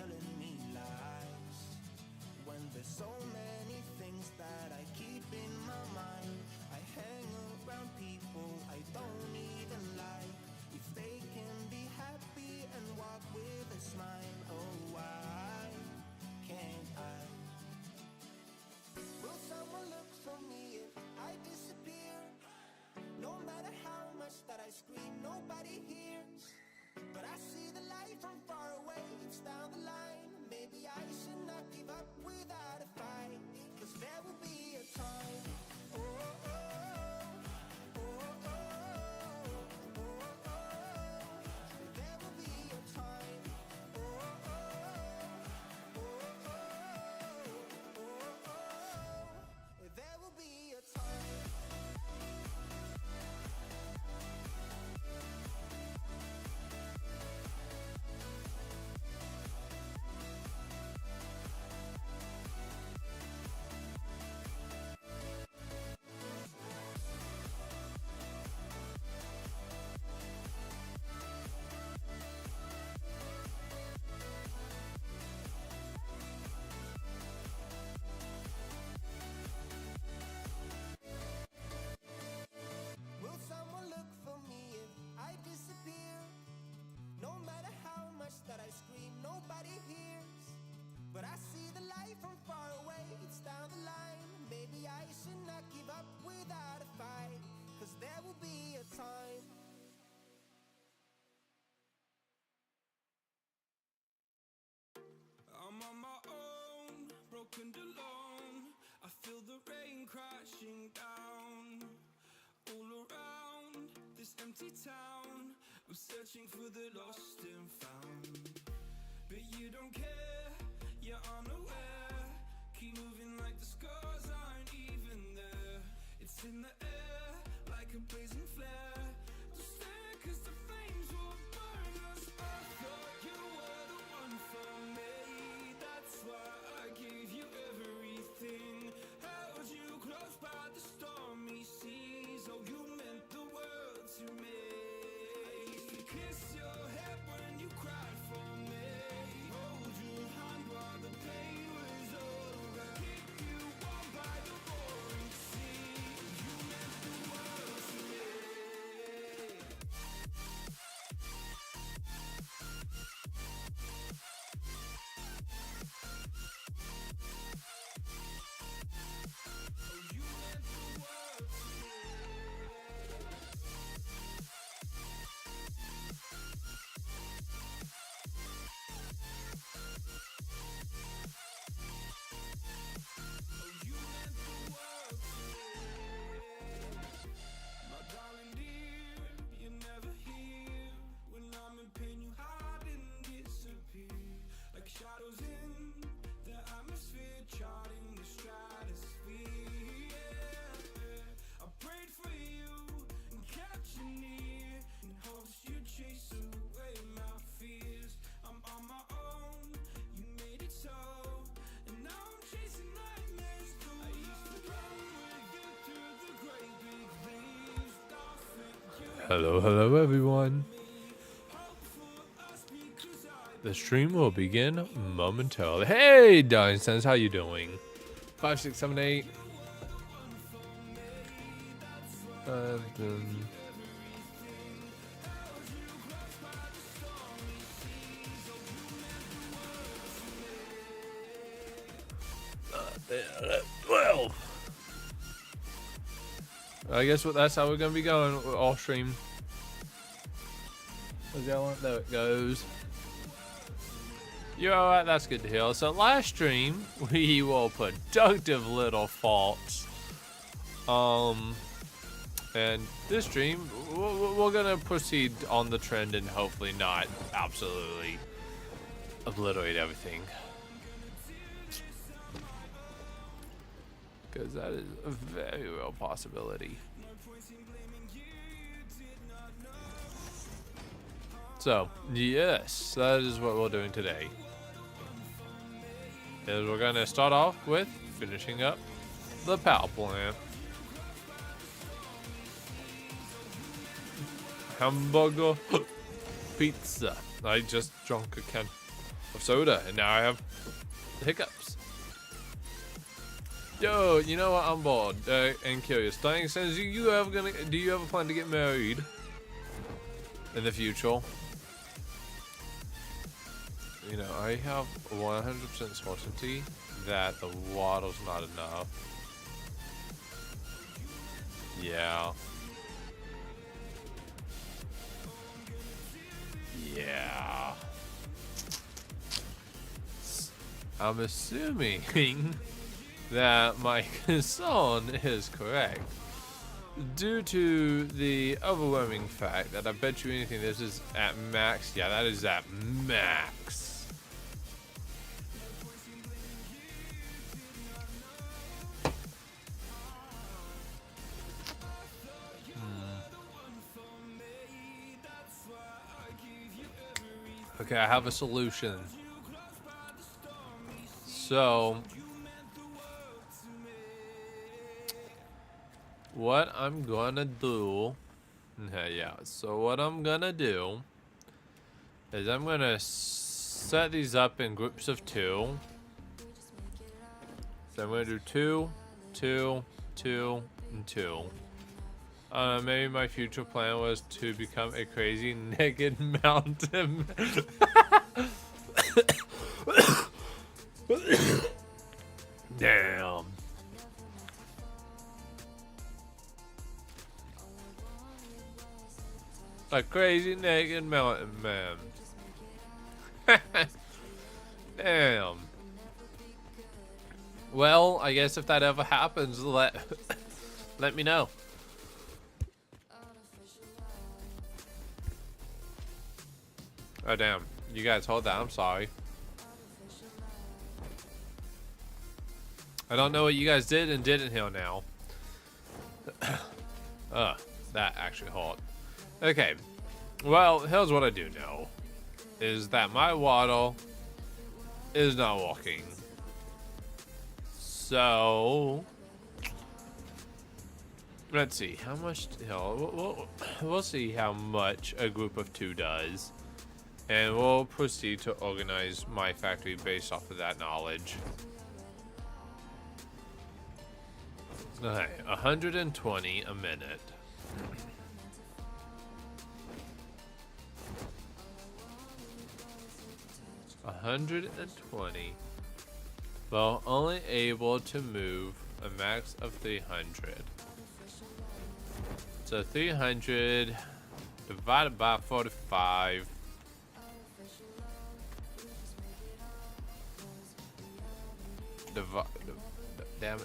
telling me lies. When there's so many things that I keep in my mind, I hang around people I don't even like. If they can be happy and walk with a smile, oh why can't I? Will someone look for me if I disappear? No matter how much that I scream, nobody hears. But I see the light from far away, it's down the line. Maybe I should not give up without a fight, 'cause there will be a time. Oh, oh, oh, oh, oh, oh, oh. There will be a time. Oh, oh, oh, oh, oh, oh. There will be a time. Will someone look for me if I disappear? No matter how much that I scream, nobody hears. But I see the light from far away, it's down the line. Maybe I should not give up without a fight, 'cause there will be a time. I'm on my own, broken alone. I feel the rain crashing down all around this empty town. I'm searching for the lost and found, but you don't care, you're unaware. Keep moving like the scars aren't even there. It's in the air like a blazing flare. Don't stare 'cause the flames will burn us. I thought you were the one for me, that's why I gave you everything. Held you close by the stormy seas. Oh, you meant the world to me. I used to kiss your head when you cried for me. Hold your hand while the pain was over. Keep you warm by the roaring sea. You meant the world to me. Oh, you meant the world to me. Oh, you meant the world to me. My darling dear, you're never here. When I'm in pain, you hide and disappear. Like shadows in the atmosphere, charting the stratosphere. Yeah. I prayed for you and kept you near, in hopes you'd chase away my fears. I'm on my own, you made it so, and now I'm chasing nightmares too. I used to run with you through the great big leaves. Hello, everyone. The stream will begin momentarily. Hey, Dying Sense, how you doing? 5, 6, 7, 8. Well, I guess that's how we're gonna be going off stream. There it goes. You're alright, that's good to hear. So last stream we were productive little faults. And this stream we're gonna proceed on the trend and hopefully not absolutely obliterate everything, because that is a very real possibility. So yes, that is what we're doing today. Is we're gonna start off with finishing up the power plant. Hamburger pizza. I just drunk a can. of soda, and now I have hiccups. Yo, you know what? I'm bored and curious. Dying says, do you ever plan to get married in the future? You know, I have 100% certainty that the water's not enough. Yeah. Yeah. I'm assuming that my concern is correct due to the overwhelming fact that I bet you anything this is at max. Yeah, that is at max. Okay, I have a solution. So, what I'm gonna do, so what I'm gonna do is I'm gonna set these up in groups of 2. So I'm gonna do 2, 2, 2, and 2. Maybe my future plan was to become a crazy naked mountain. Damn. A crazy naked mountain man. Damn. Well, I guess if that ever happens, let me know. Oh damn, you guys hold that, I'm sorry. I don't know what you guys did and didn't hear now. That actually hurt. Okay, well, here's what I do know. Is that my water is not working. So, let's see, how much, we'll see how much a group of 2 does. And we'll proceed to organize my factory based off of that knowledge. Okay, 120 a minute. $120. Well, only able to move a max of 300. So 300 divided by 45. Damn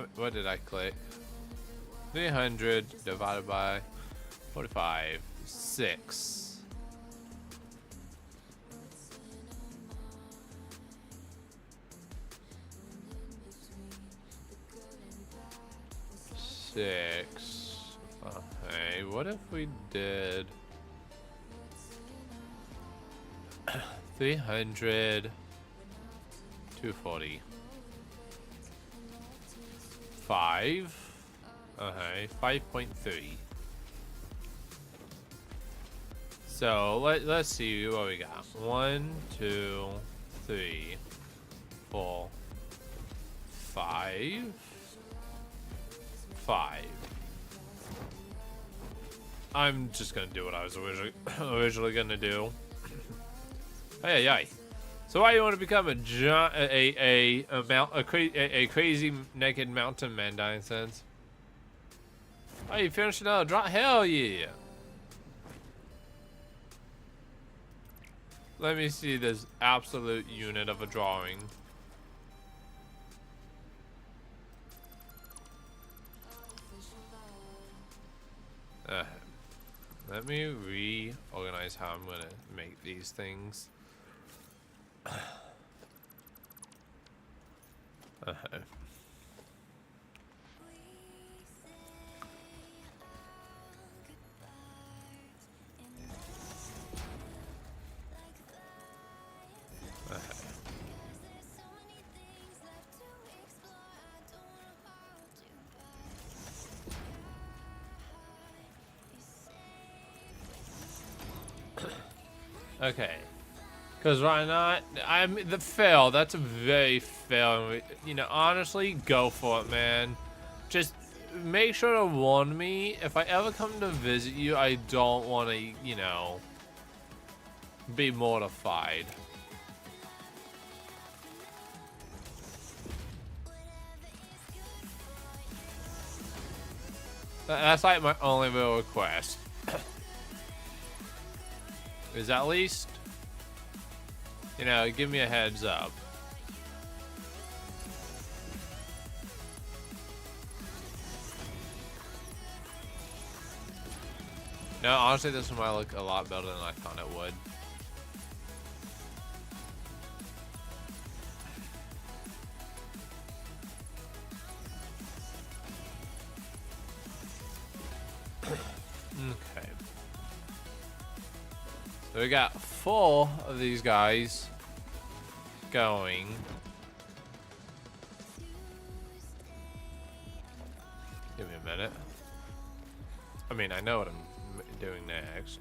it, what did I click? 300 divided by 45. 6. Okay, what if we did 300, 240. 5. Okay, 5.3. So let's see what we got. 1, 2, 3, 4, 5. 5. I'm just gonna do what I was originally gonna do. Hey. So why you want to become a crazy naked mountain man, Dying Sense? Oh, you finished another drop? Hell yeah! Let me see this absolute unit of a drawing. Let me reorganize how I'm gonna make these things. Okay. Because right now, the fail. That's a very fail. You know, honestly, go for it, man. Just make sure to warn me if I ever come to visit you. I don't want to, you know, be mortified. That's like my only real request. Is at least, you know, give me a heads up. No, honestly, this one might look a lot better than I thought it would. Okay. So we got 4 of these guys going. Give me a minute. I mean, I know what I'm doing next.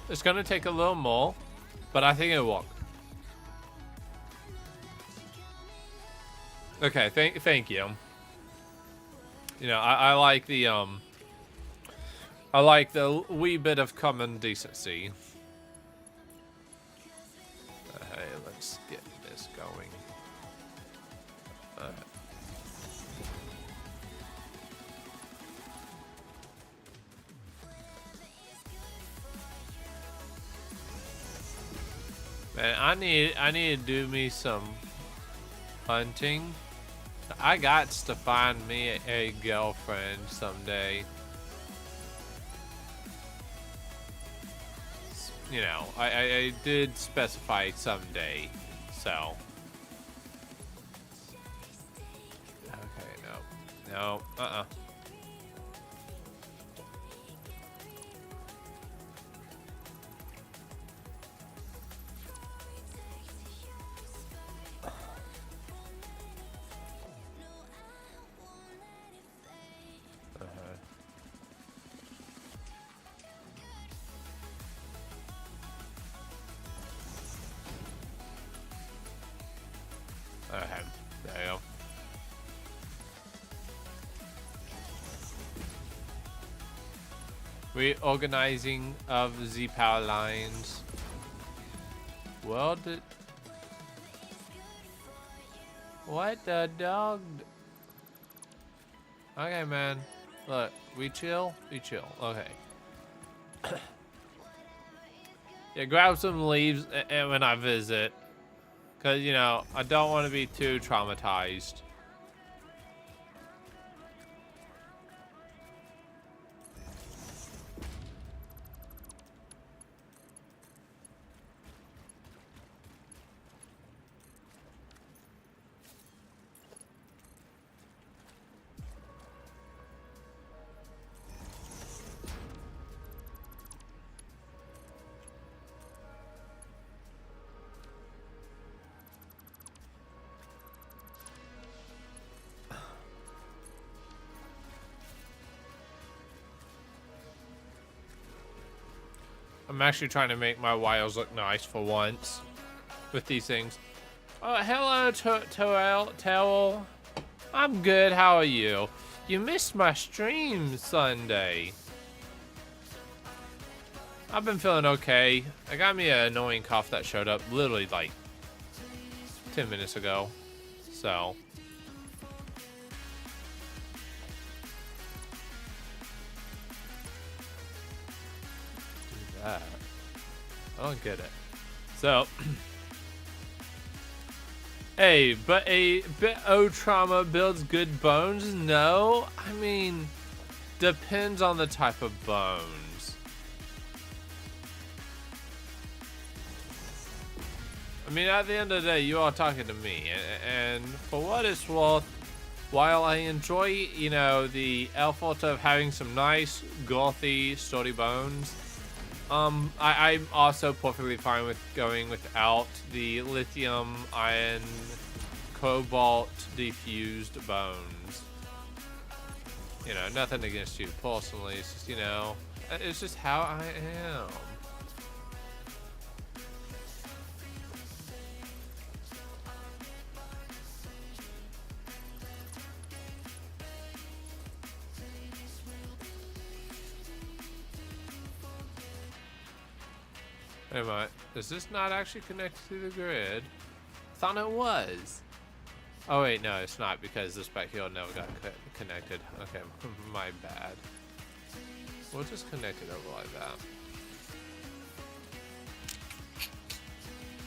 It's gonna take a little more, but I think it'll work. Okay, thank you. You know, I like the wee bit of common decency. Hey, let's get this going. Man, I need to do me some hunting. I got to find me a girlfriend someday. You know, I did specify someday, so. Okay, no, Okay, there you go. Reorganizing of the power lines. Well, what the dog? Okay, man. Look, we chill. Okay. Yeah, grab some leaves when I visit. Because, you know, I don't want to be too traumatized. I'm actually trying to make my wires look nice for once with these things. Oh, hello, Towel. I'm good. How are you? You missed my stream Sunday. I've been feeling okay. I got me an annoying cough that showed up literally like 10 minutes ago. So. I don't get it. So, hey, but a bit of trauma builds good bones? No, I mean, depends on the type of bones. I mean, at the end of the day, you are talking to me, and for what it's worth, while I enjoy, you know, the effort of having some nice, gothy, sturdy bones, I'm also perfectly fine with going without the lithium iron cobalt diffused bones. You know, nothing against you personally. It's just, you know, it's just how I am. Wait a minute. Is this not actually connected to the grid? Thought it was. Oh wait, no, it's not because this back here never got connected. Okay, my bad. We'll just connect it over like that.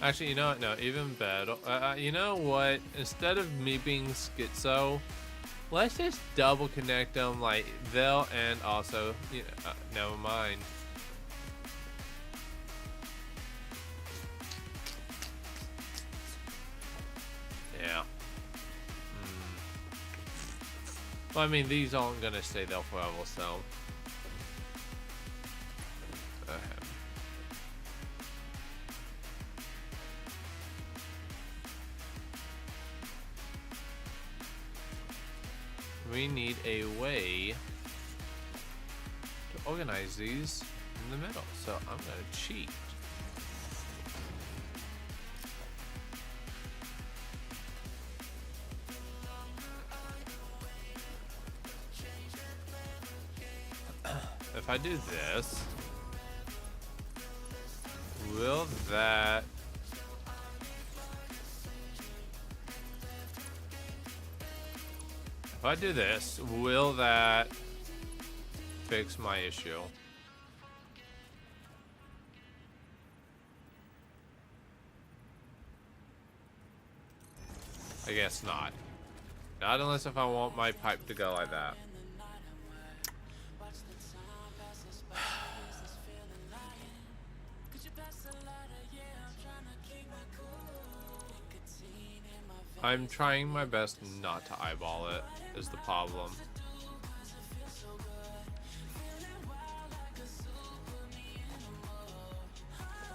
Actually, you know what? No, even better. You know what? Instead of me being schizo, let's just double connect them like they'll and also, you know, never mind. Yeah. Well, I mean, these aren't gonna stay there forever, so. We need a way to organize these in the middle, so I'm gonna cheat. If I do this, will that if I do this, will that fix my issue? I guess not. Not unless if I want my pipe to go like that. I'm trying my best not to eyeball it, is the problem.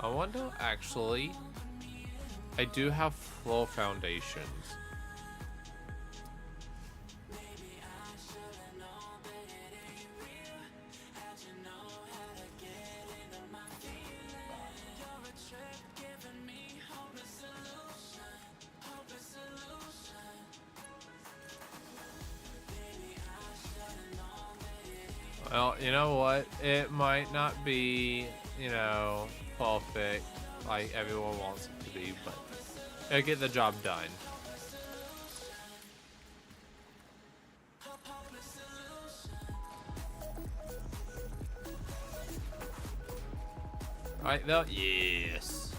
I wonder, actually, I do have floor foundations. Well, you know what? It might not be, you know, perfect like everyone wants it to be, but it'll get the job done. Right there? Yes.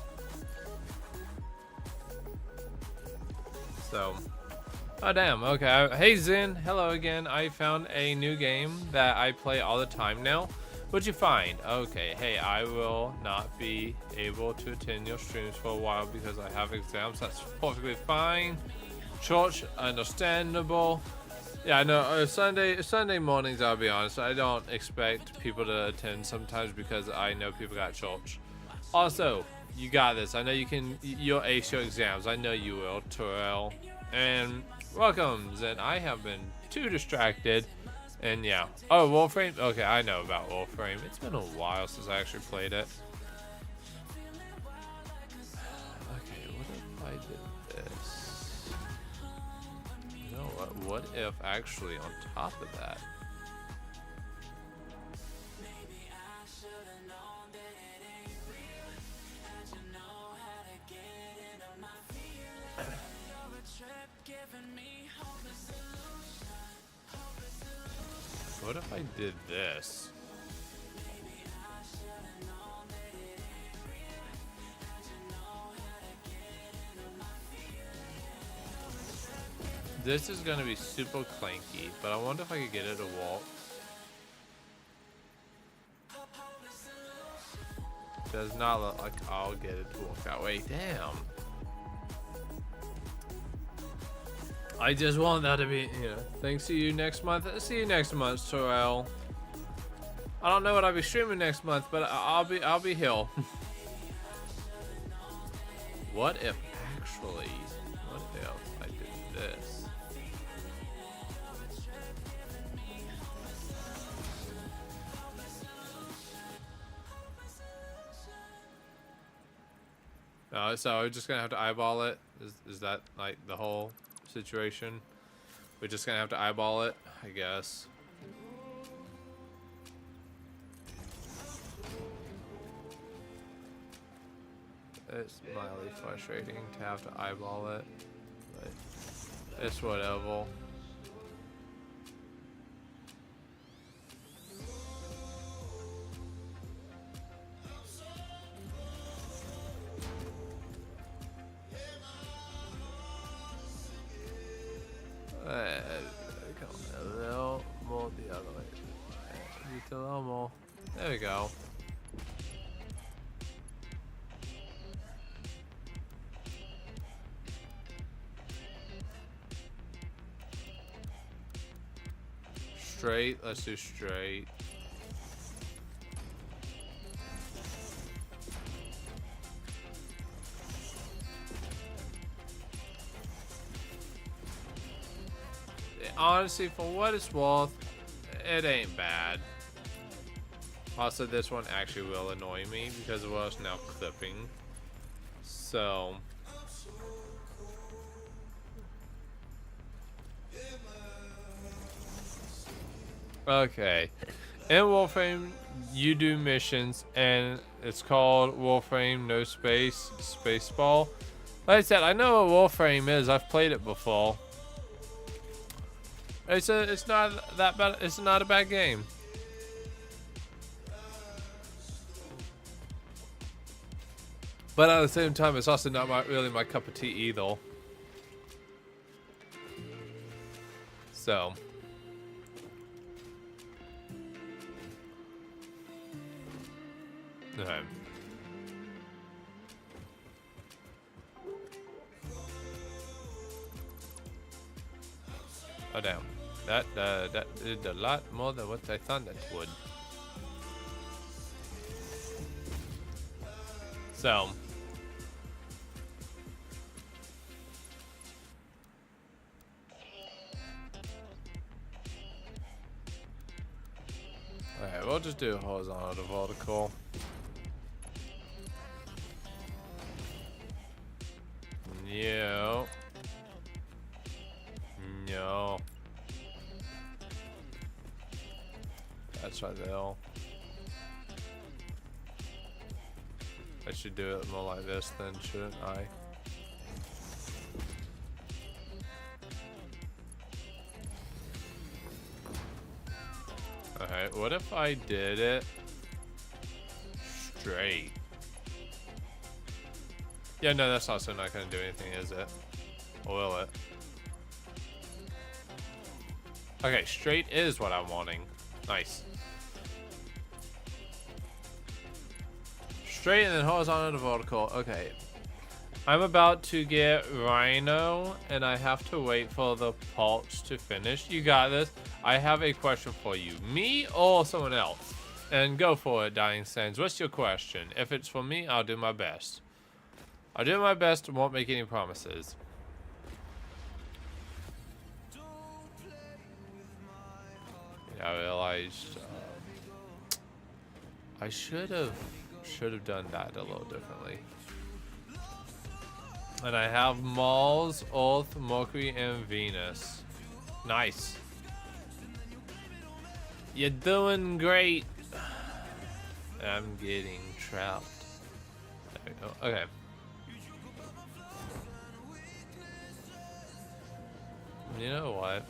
So. Oh damn, okay. Hey Zen, hello again. I found a new game that I play all the time now. What'd you find? Okay, hey, I will not be able to attend your streams for a while because I have exams. That's perfectly fine. Church, understandable. Yeah, I know. Sunday mornings, I'll be honest, I don't expect people to attend sometimes because I know people got church. Also, you got this. I know you can. You'll ace your exams. I know you will, Terrell. And welcome, Zen. I have been too distracted. And yeah. Oh, Warframe? Okay, I know about Warframe. It's been a while since I actually played it. Okay, what if I did this? You know what? What if actually on top of that? What if I did this? This is gonna be super clanky, but I wonder if I could get it to walk. Does not look like I'll get it to walk that way. Damn. I just want that to be, you know, thanks to you next month. See you next month, Sorrel. I don't know what I'll be streaming next month, but I'll be here. What if I did this? So we're just gonna have to eyeball it. Is that like the whole situation? We're just gonna have to eyeball it, I guess. It's mildly frustrating to have to eyeball it, but it's whatever. Come a little more the other way. Just a little more. There we go. Straight. Let's do straight. Honestly, for what it's worth, it ain't bad. Also, this one actually will annoy me because it was now clipping. So. Okay. In Warframe, you do missions, and it's called Warframe No Space Spaceball. Like I said, I know what Warframe is. I've played it before. It's not that bad. It's not a bad game. But at the same time, it's also not really my cup of tea either. So. Okay. Oh damn. That did a lot more than what I thought it would. So. Okay, we'll just do horizontal to vertical. No. No. That's right there. I should do it more like this then, shouldn't I? Okay, what if I did it straight? Yeah, no, that's also not gonna do anything, is it? Or will it? Okay, straight is what I'm wanting. Nice. Straight and then horizontal to vertical. Okay. I'm about to get Rhino, and I have to wait for the pulse to finish. You got this. I have a question for you. Me or someone else? And go for it, Dying Sands. What's your question? If it's for me, I'll do my best. I'll do my best and won't make any promises. Yeah, I realized I should have done that a little differently. And I have Mars, Earth, Mercury, and Venus. Nice. You're doing great. I'm getting trapped. There we go. Okay. You know what?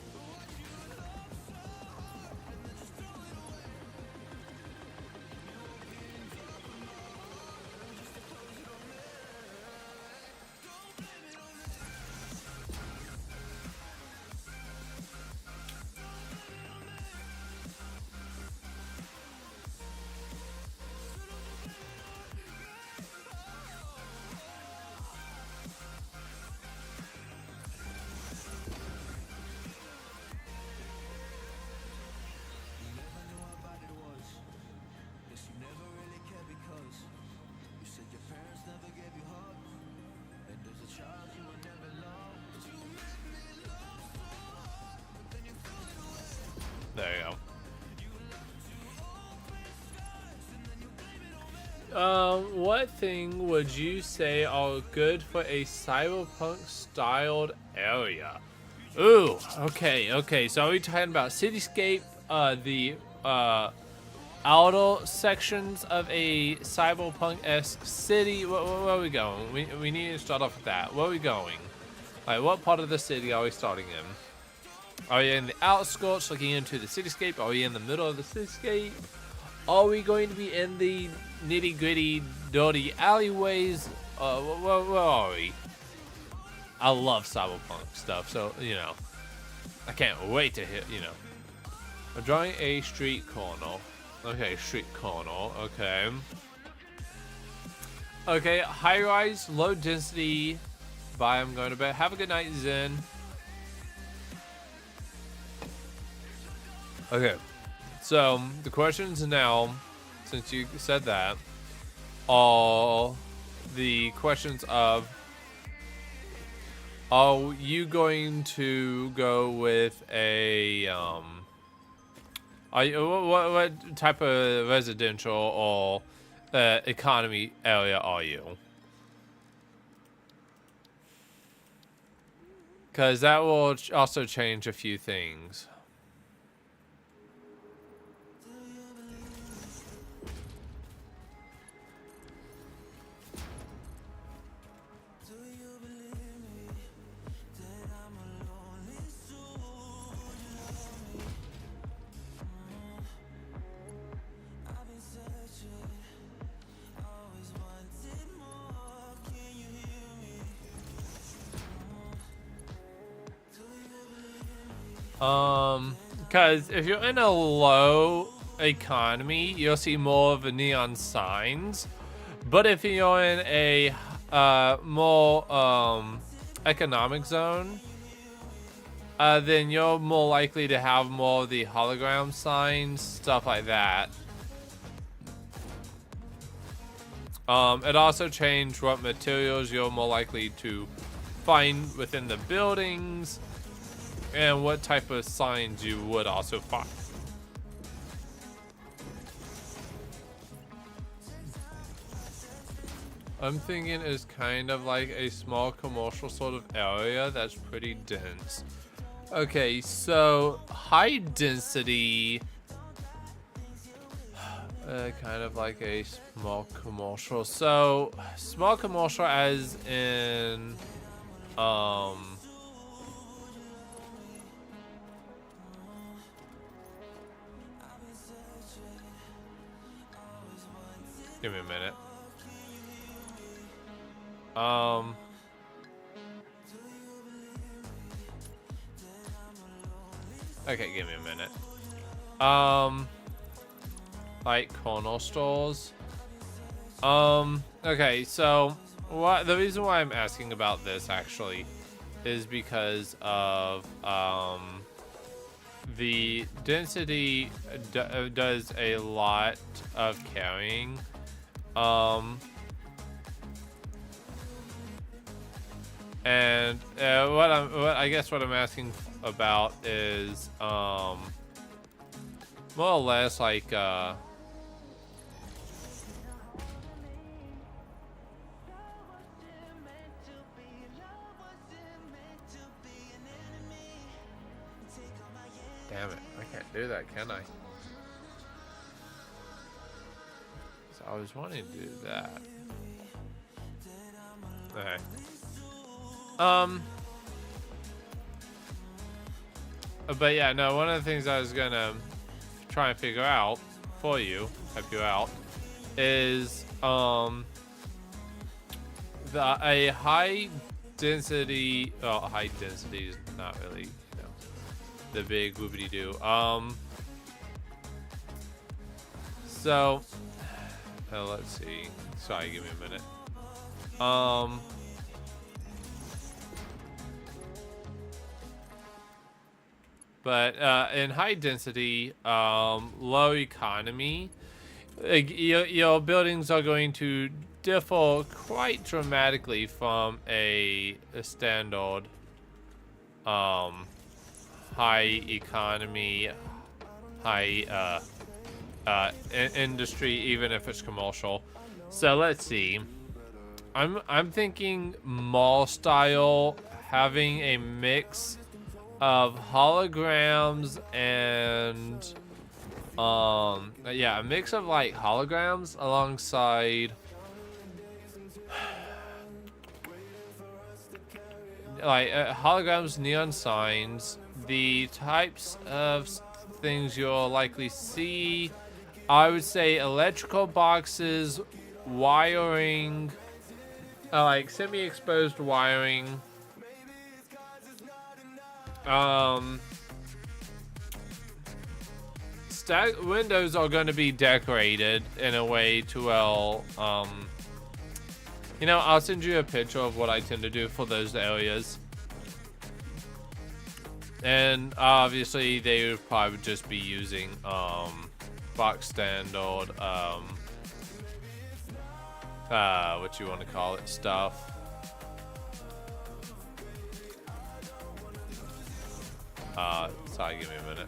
There you go. What thing would you say are good for a cyberpunk styled area? Ooh, okay. So are we talking about cityscape, the outer sections of a cyberpunk-esque city? Where are we going? We need to start off with that. Where are we going? Like, what part of the city are we starting in? Are we in the outskirts looking into the cityscape? Are we in the middle of the cityscape? Are we going to be in the nitty-gritty, dirty alleyways? Where are we? I love cyberpunk stuff, so, you know, I can't wait to hit, you know. I'm drawing a street corner. Okay, street corner, okay. Okay, high-rise, low density. Bye, I'm going to bed. Have a good night, Zen. Okay. So, the questions now, since you said that, are the questions of, are you going to go with a, what type of residential or economy area are you? Because that will also change a few things. Because if you're in a low economy, you'll see more of the neon signs. But if you're in a more economic zone, then you're more likely to have more of the hologram signs, stuff like that. It also changed what materials you're more likely to find within the buildings, and what type of signs you would also find. I'm thinking it's kind of like a small commercial sort of area that's pretty dense. Okay, so high density, kind of like a small commercial. So small commercial as in, give me a minute. Okay, give me a minute. Like corner stores. Okay, so the reason why I'm asking about this actually is because of the density does a lot of carrying. And what I guess what I'm asking about is more or less like damn it, I can't do that, can I? So I was wanting to do that. Okay. But yeah, no, one of the things I was gonna try and figure out for you, help you out, is a high density, well, high density is not really, you know, the big whoopity doo. So let's see. Sorry, give me a minute. But in high density, low economy, your buildings are going to differ quite dramatically from a standard high economy, high industry, even if it's commercial. So let's see. I'm thinking mall style, having a mix of holograms and yeah, a mix of like holograms alongside like holograms, neon signs, the types of things you'll likely see. I would say electrical boxes, wiring, like semi-exposed wiring. Windows are going to be decorated in a way to you know, I'll send you a picture of what I tend to do for those areas. And obviously they would probably just be using box standard what you want to call it, stuff. Sorry, give me a minute.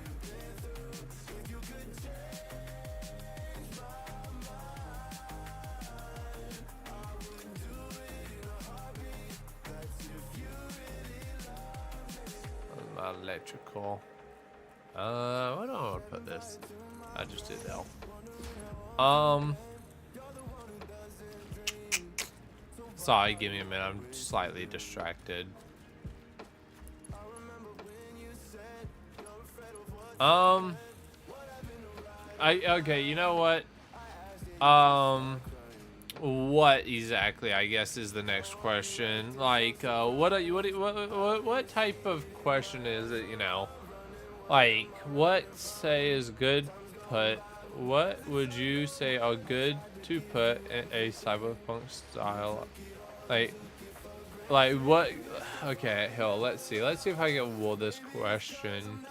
Electrical. Where do I want to put this? I just did L. Sorry, give me a minute. I'm slightly distracted. Okay, you know what? What exactly, I guess, is the next question. Like, what type of question is it, you know? Like, what say is good put? What would you say are good to put in a cyberpunk style? Like what? Okay, hell, let's see. Let's see if I can word this question.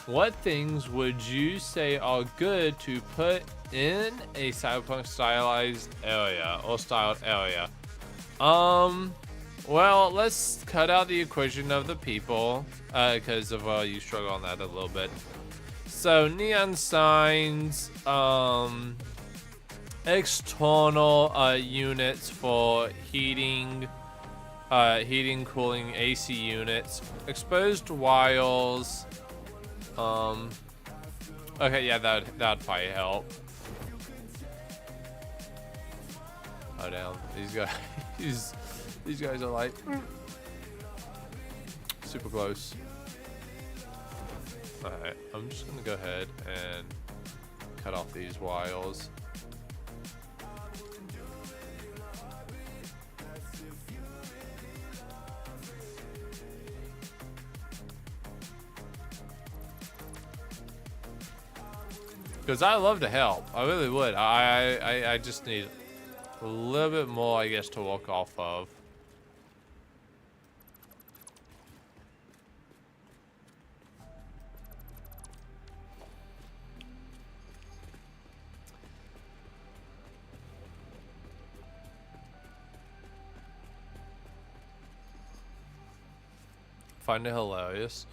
What things would you say are good to put in a cyberpunk stylized area or styled area? Well, let's cut out the equation of the people, because of you struggle on that a little bit. So neon signs, external units for heating, cooling, AC units, exposed wires. Okay, yeah, that'd probably help. Oh damn, these guys are like super close. Alright, I'm just gonna go ahead and cut off these wires. Because I love to help. I really would. I just need a little bit more, I guess, to work off of. Find it hilarious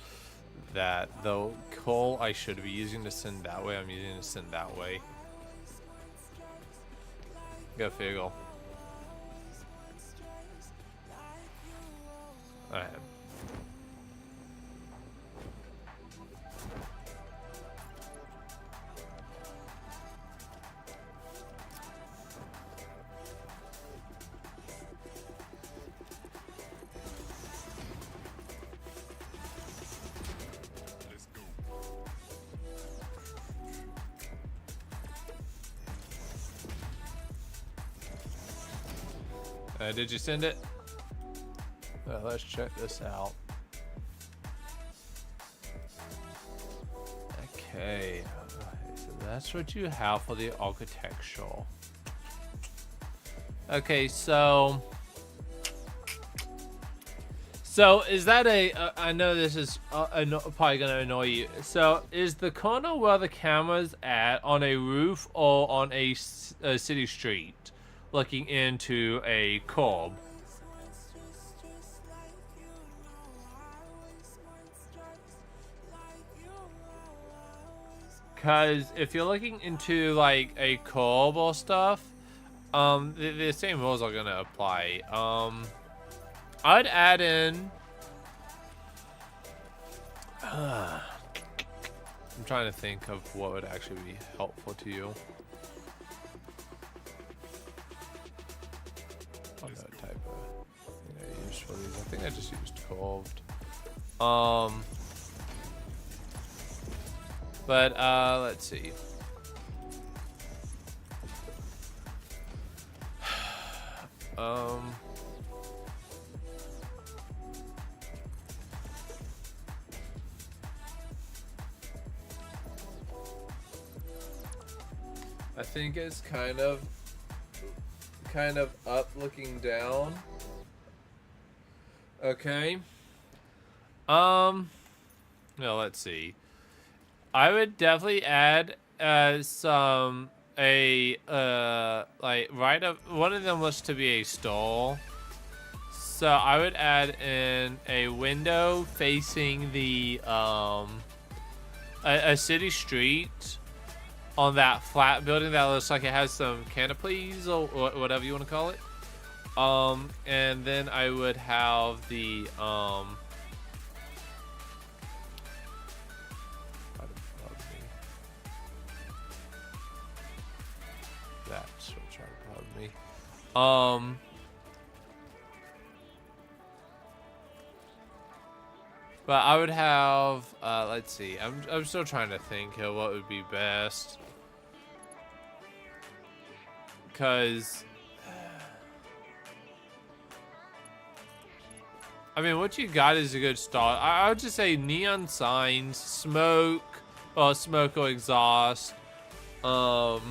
that the coal I should be using to send that way, I'm using to send that way. Go figure. Alright. Did you send it? Let's check this out. Okay, so that's what you have for the architectural. Okay, so is that I know this is probably gonna annoy you. So is the corner where the camera's at on a roof or on a city street? Looking into a curb. Because if you're looking into like a curb or stuff, the same rules are gonna apply. I'd add in. I'm trying to think of what would actually be helpful to you. What type of thing I used for these? I think I just used curved. But let's see. I think it's kind of up looking down. Okay. No, let's see. I would definitely add some like right up. One of them was to be a stall, so I would add in a window facing the a city street on that flat building that looks like it has some canopies or whatever you want to call it. And then I would have the that's what tried to bug me. But I would have let's see. I'm still trying to think of what would be best. Because I mean, what you got is a good start. I would just say neon signs, smoke, or smoke or exhaust. Yep,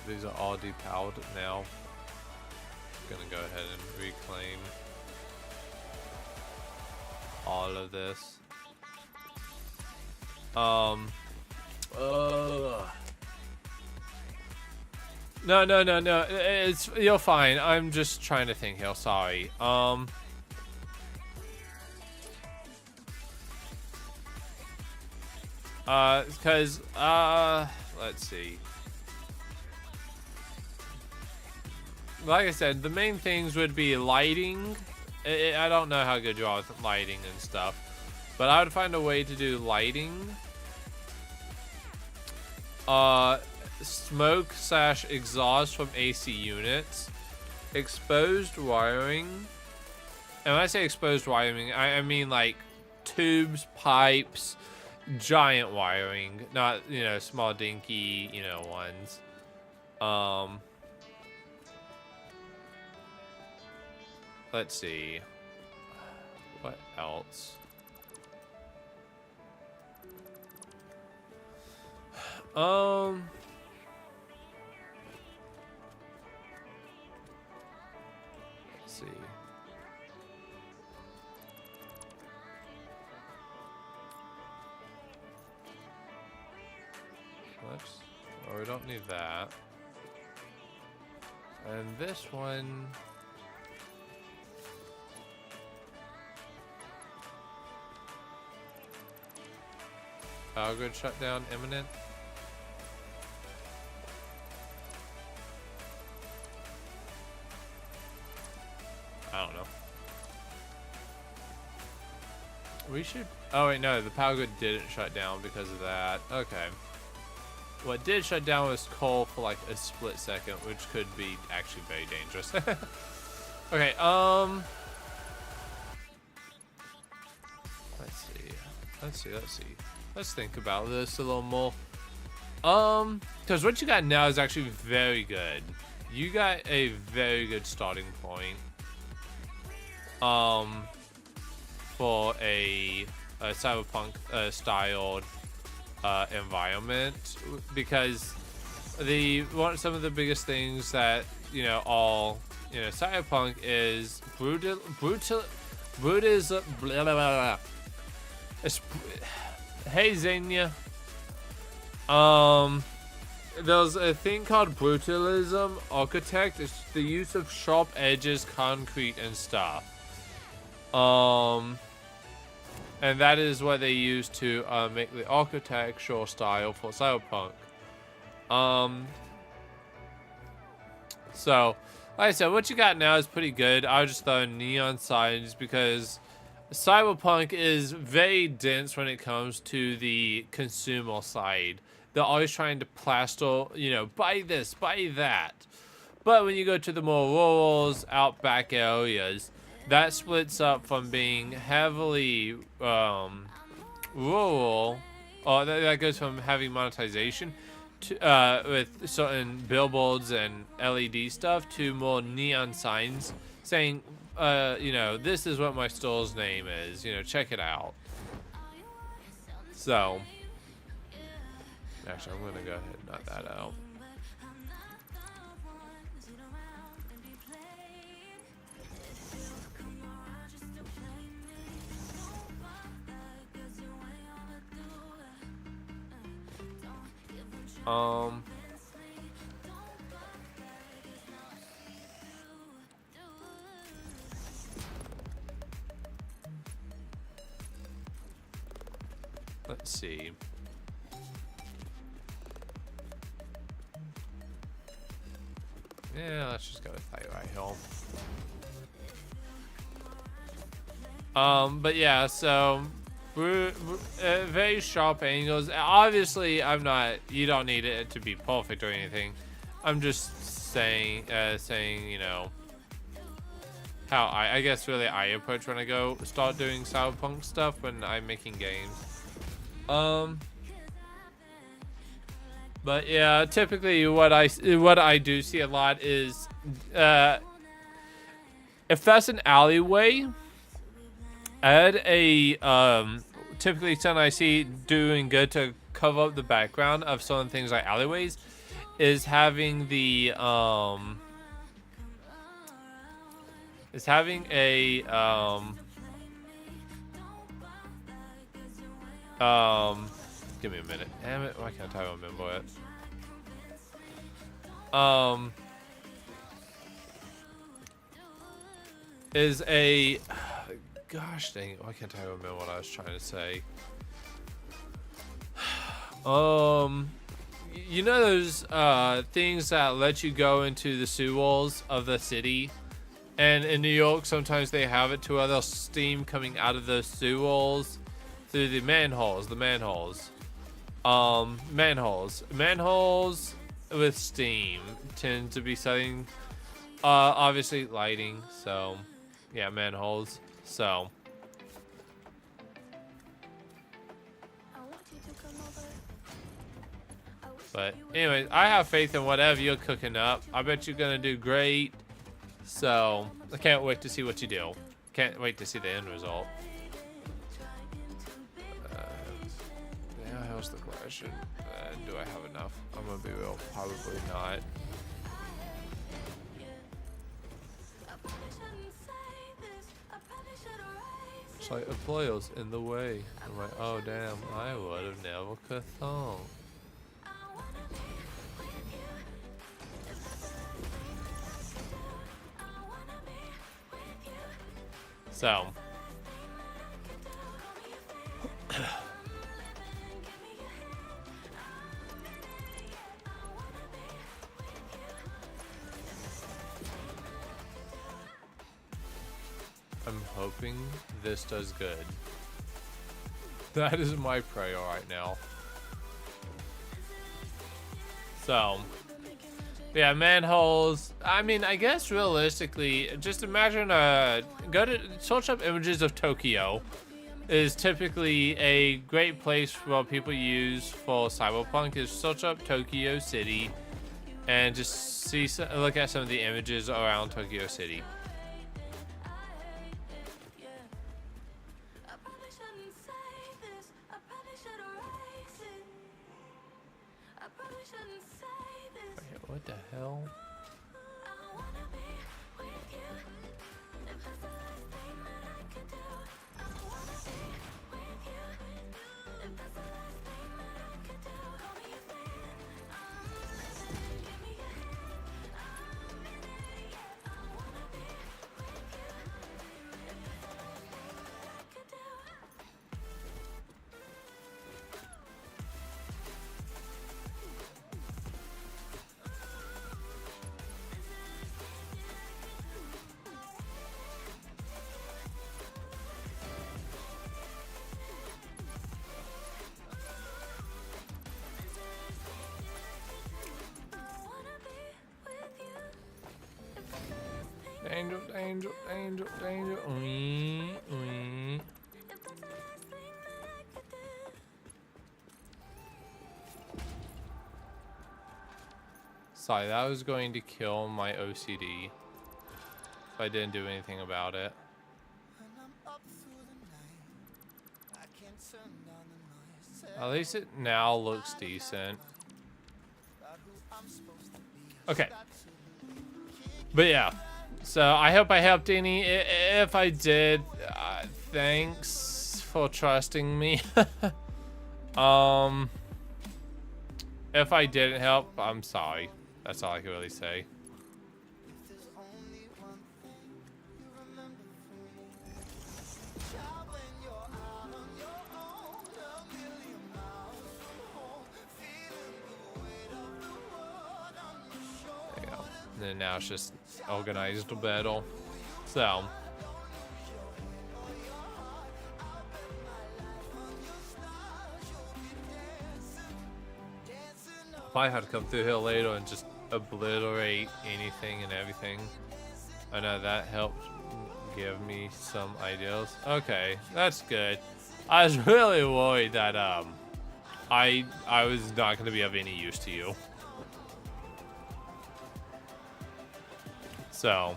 these are all depowered now. Gonna go ahead and reclaim all of this. No. It's you're fine. I'm just trying to think here. Sorry. Because let's see. Like I said, the main things would be lighting. I don't know how good you are with lighting and stuff, but I would find a way to do lighting. Smoke / exhaust from AC units, exposed wiring, and when I say exposed wiring, I mean like tubes, pipes, giant wiring, not small dinky ones. Let's see what else. Let's see. Whoops. Oh, we don't need that. And this one. Power grid shutdown imminent. I don't know. We should. Oh wait, no, the power grid didn't shut down because of that. Okay. What did shut down was coal for like a split second, which could be actually very dangerous. Okay. Let's see. Let's think about this a little more. Because what you got now is actually very good. You got a very good starting point. For a cyberpunk styled environment, because some of the biggest things that cyberpunk is brutism. Blah, blah, blah, blah. Hey Xenia. There's a thing called brutalism architect. It's the use of sharp edges, concrete, and stuff. And that is what they use to make the architectural style for cyberpunk. So, like I said, what you got now is pretty good. I was just throwing neon signs because Cyberpunk is very dense when it comes to the consumer side. They're always trying to plaster, you know, buy this, buy that. But when you go to the more rural, outback areas, that splits up from being heavily rural, or that goes from having monetization to, with certain billboards and LED stuff to more neon signs saying, you know, this is what my store's name is, you know, check it out. So, actually, I'm gonna go ahead and knock that out. Let's see. Yeah, let's just go with Thyroid Hill. But yeah, so very sharp angles. Obviously, you don't need it to be perfect or anything. I'm just saying, you know, how I guess really I approach when I go start doing cyberpunk stuff when I'm making games. But yeah, typically what I do see a lot is, if that's an alleyway, add a typically something I see doing good to cover up the background of some things like alleyways is having the give me a minute. Damn it, why can't I remember it? Is a gosh dang it, why can't I remember what I was trying to say? You know those things that let you go into the sewer walls of the city? And in New York, sometimes they have it to where there's steam coming out of those sewer walls through the manholes. Manholes with steam tend to be setting, obviously lighting. So, yeah, manholes. So, but anyways, I have faith in whatever you're cooking up. I bet you're gonna do great. So, I can't wait to see what you do. Can't wait to see the end result. Yeah, how's the question? Do I have enough? I'm gonna be real, probably not. It's like a player's in the way. I'm like, oh damn, I would have never could thought. So, I'm hoping this does good. That is my prayer right now. So, yeah, manholes. I mean, I guess realistically, just imagine go to search up images of Tokyo. Is typically a great place for people use for cyberpunk. Is search up Tokyo City and just look at some of the images around Tokyo City. What the hell? danger, danger, danger, danger. Wee, wee. Sorry, that was going to kill my OCD if I didn't do anything about it. At least it now looks decent. Okay. But yeah. So I hope I helped any. If I did, thanks for trusting me. If I didn't help, I'm sorry. That's all I can really say. There you go. And then now it's just organized battle. So. Probably have to come through here later and just obliterate anything and everything. I know that helped give me some ideas. Okay, that's good. I was really worried that I was not going to be of any use to you. So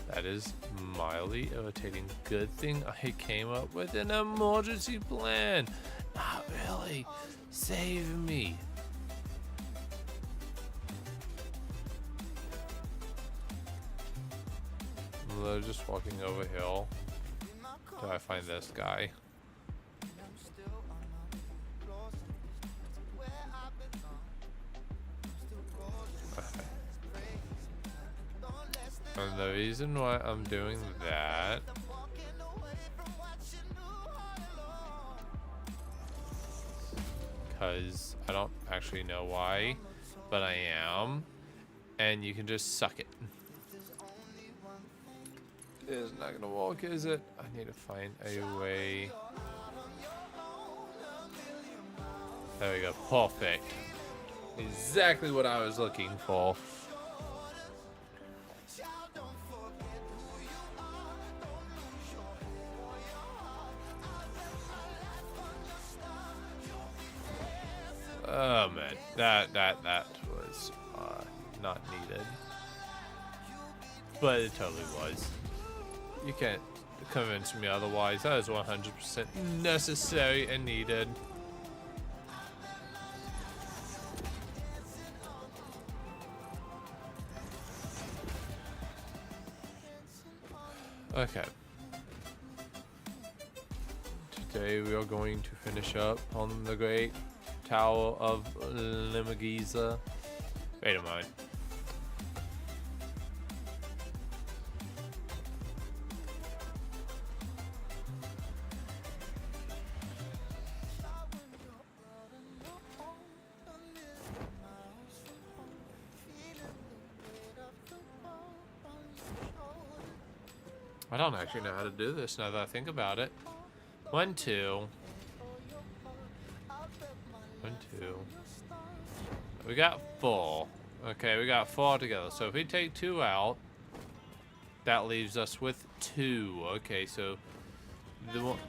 that is mildly irritating. Good thing I came up with an emergency plan. Not really. Save me. They're just walking over hill. Do I find this guy? And the reason why I'm doing that because I don't actually know why, but I am, and you can just suck it. It's not gonna work, is it? I need to find a way. There we go, perfect. Exactly what I was looking for. Oh man, that was not needed, but it totally was. You can't convince me otherwise. That is 100% necessary and needed. Okay. Today we are going to finish up on the Great Tower of Limigiza. Wait a moment. I don't actually know how to do this now that I think about it. 1, 2. 1, 2. We got 4. Okay, we got 4 together. So if we take 2 out, that leaves us with 2. Okay, so the one.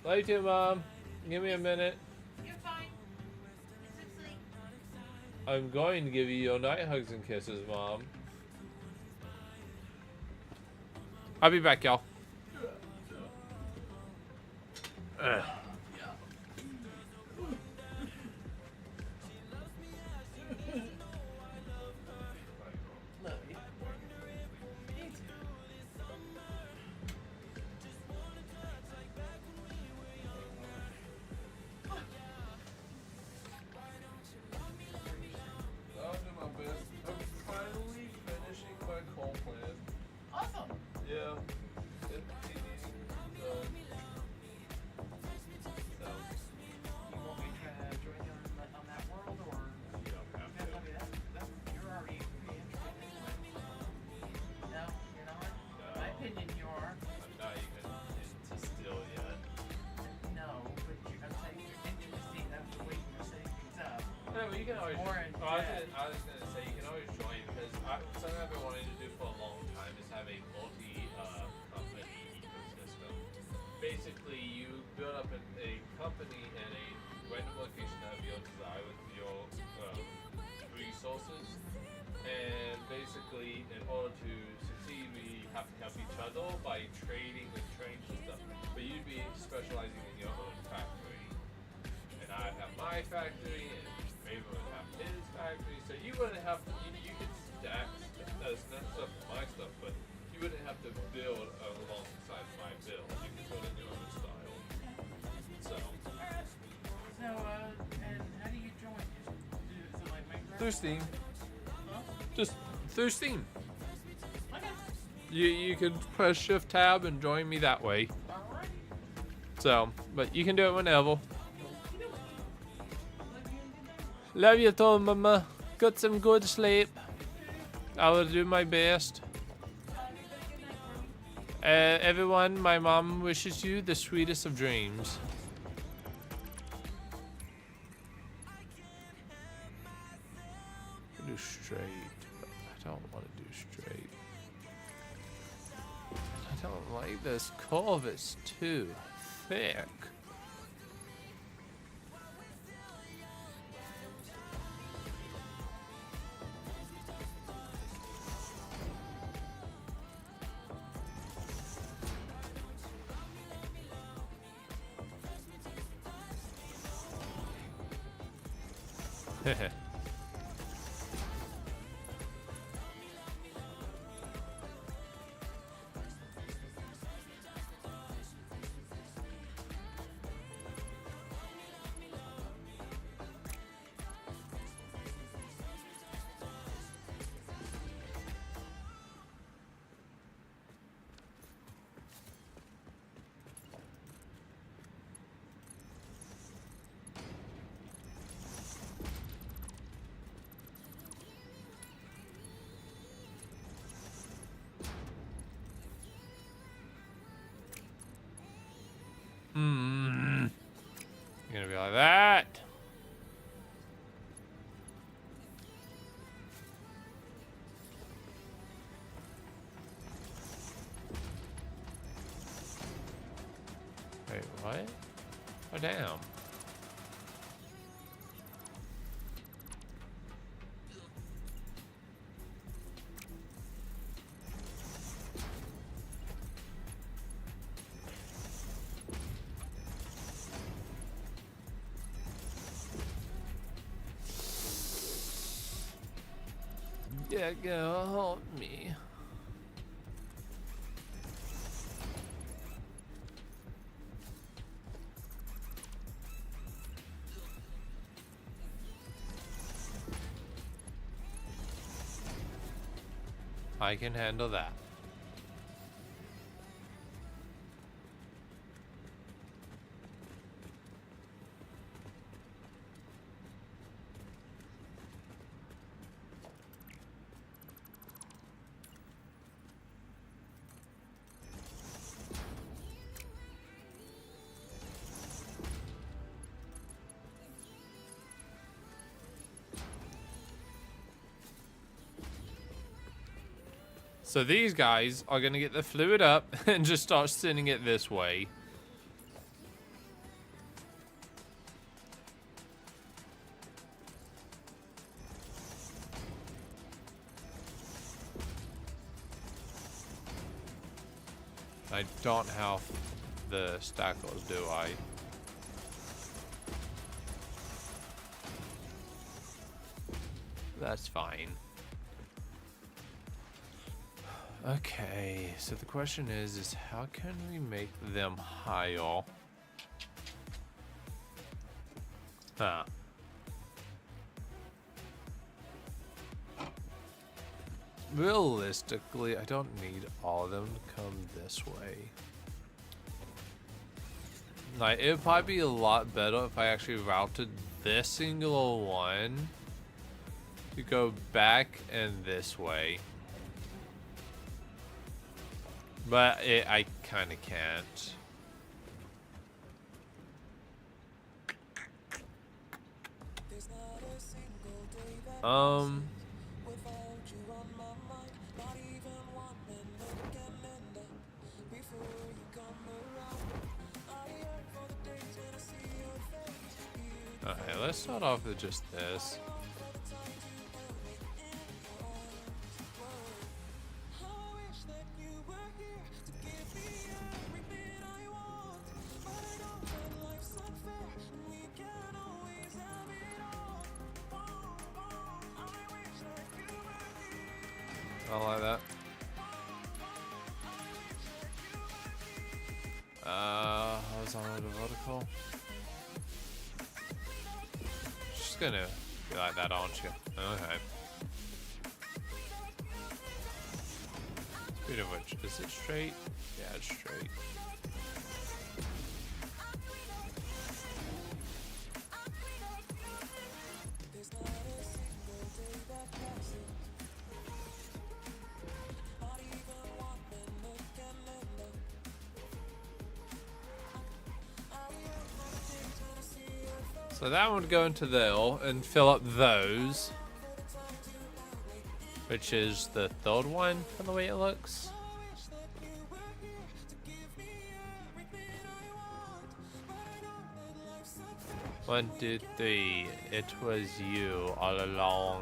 Love you too, Mom. Give me a minute. You're fine. Just sleep. I'm going to give you your night hugs and kisses, Mom. I'll be back, y'all. well, you can always. More in I depth. was gonna say you can always join because something I've been wanting to do for a long time is have a multi-company ecosystem. Basically, you build up a company in a random location of your desire with your resources, and basically, in order to succeed, we have to help each other by trading with trains and stuff. But you'd be specializing in your own factory, and I'd have my factory, and Raven would have his factory. So you wouldn't have to. You could stack stuff for my stuff, but you wouldn't have to build alongside my build. You can build in your own style. So So, and how do you join? Is it like Minecraft? through Steam, Huh? just through Steam. Okay. You can press Shift Tab and join me that way. Alright. So, but you can do it whenever. Love you and good night. Love you too, Mama. Got some good sleep. I will do my best. Good night, Brody. Everyone, my mom wishes you the sweetest of dreams. Do straight, but I don't want to do straight. I don't like this curve, it's too thick. Heh. You're gonna be like that. Wait, what? Oh, damn. Yeah, go help me. I can handle that. So these guys are gonna get the fluid up and just start sending it this way. I don't have the stackers, do I? That's fine. Okay, so the question is how can we make them higher? Huh. Realistically, I don't need all of them to come this way. Like, it'd probably be a lot better if I actually routed this singular one to go back and this way. But I kind of can't. There's not a single Um. Okay, let's start off with just this. I like that. Horizontal to vertical. Just gonna be like that, aren't you? Okay. Speed of which, is it straight? Yeah, it's straight. So that would go into there and fill up those, which is the third one from the way it looks. One, two, three. It was you all along.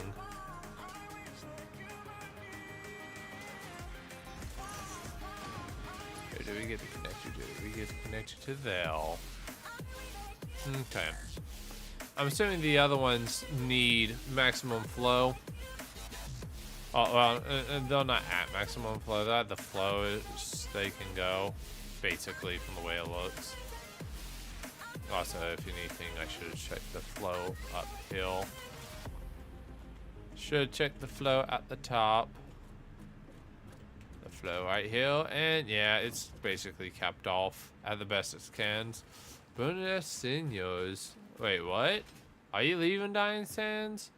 Where do we get connected to? We get connected to there. Okay. I'm assuming the other ones need maximum flow. Oh, well, they're not at maximum flow. They're at the flow they can go, basically, from the way it looks. Also, if anything, I should have checked the flow uphill. Should check the flow at the top. The flow right here, and yeah, it's basically capped off at the best it can. Buenos Senors. Wait, what? Are you leaving Dying Sands?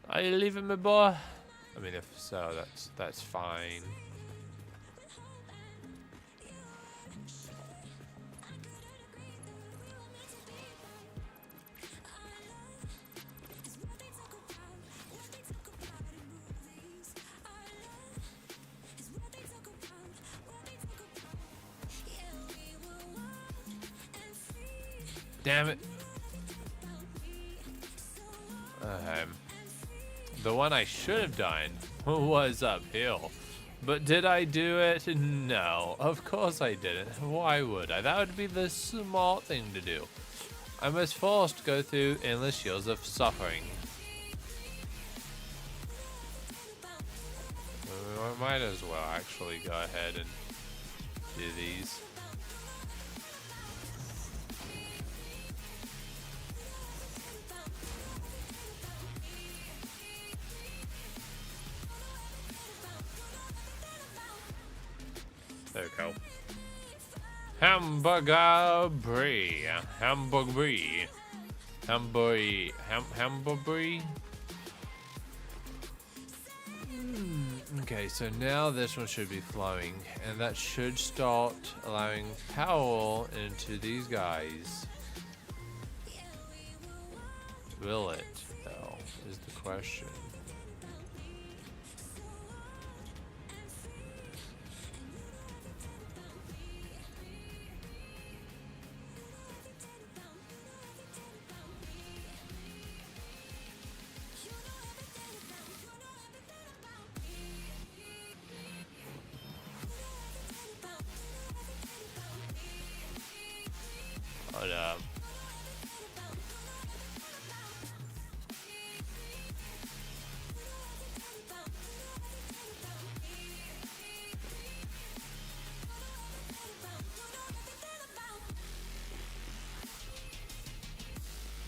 Are you leaving me, boy? I mean, if so, that's fine. Damn it. The one I should have done was uphill. But did I do it? No, of course I didn't. Why would I? That would be the smart thing to do. I was forced to go through endless years of suffering. I might as well actually go ahead and do these. There we go. Hamburger brie. Hamburger brie. Hamburger brie. Okay, so now this one should be flowing, and that should start allowing power into these guys. Will it, though, is the question. Hold up.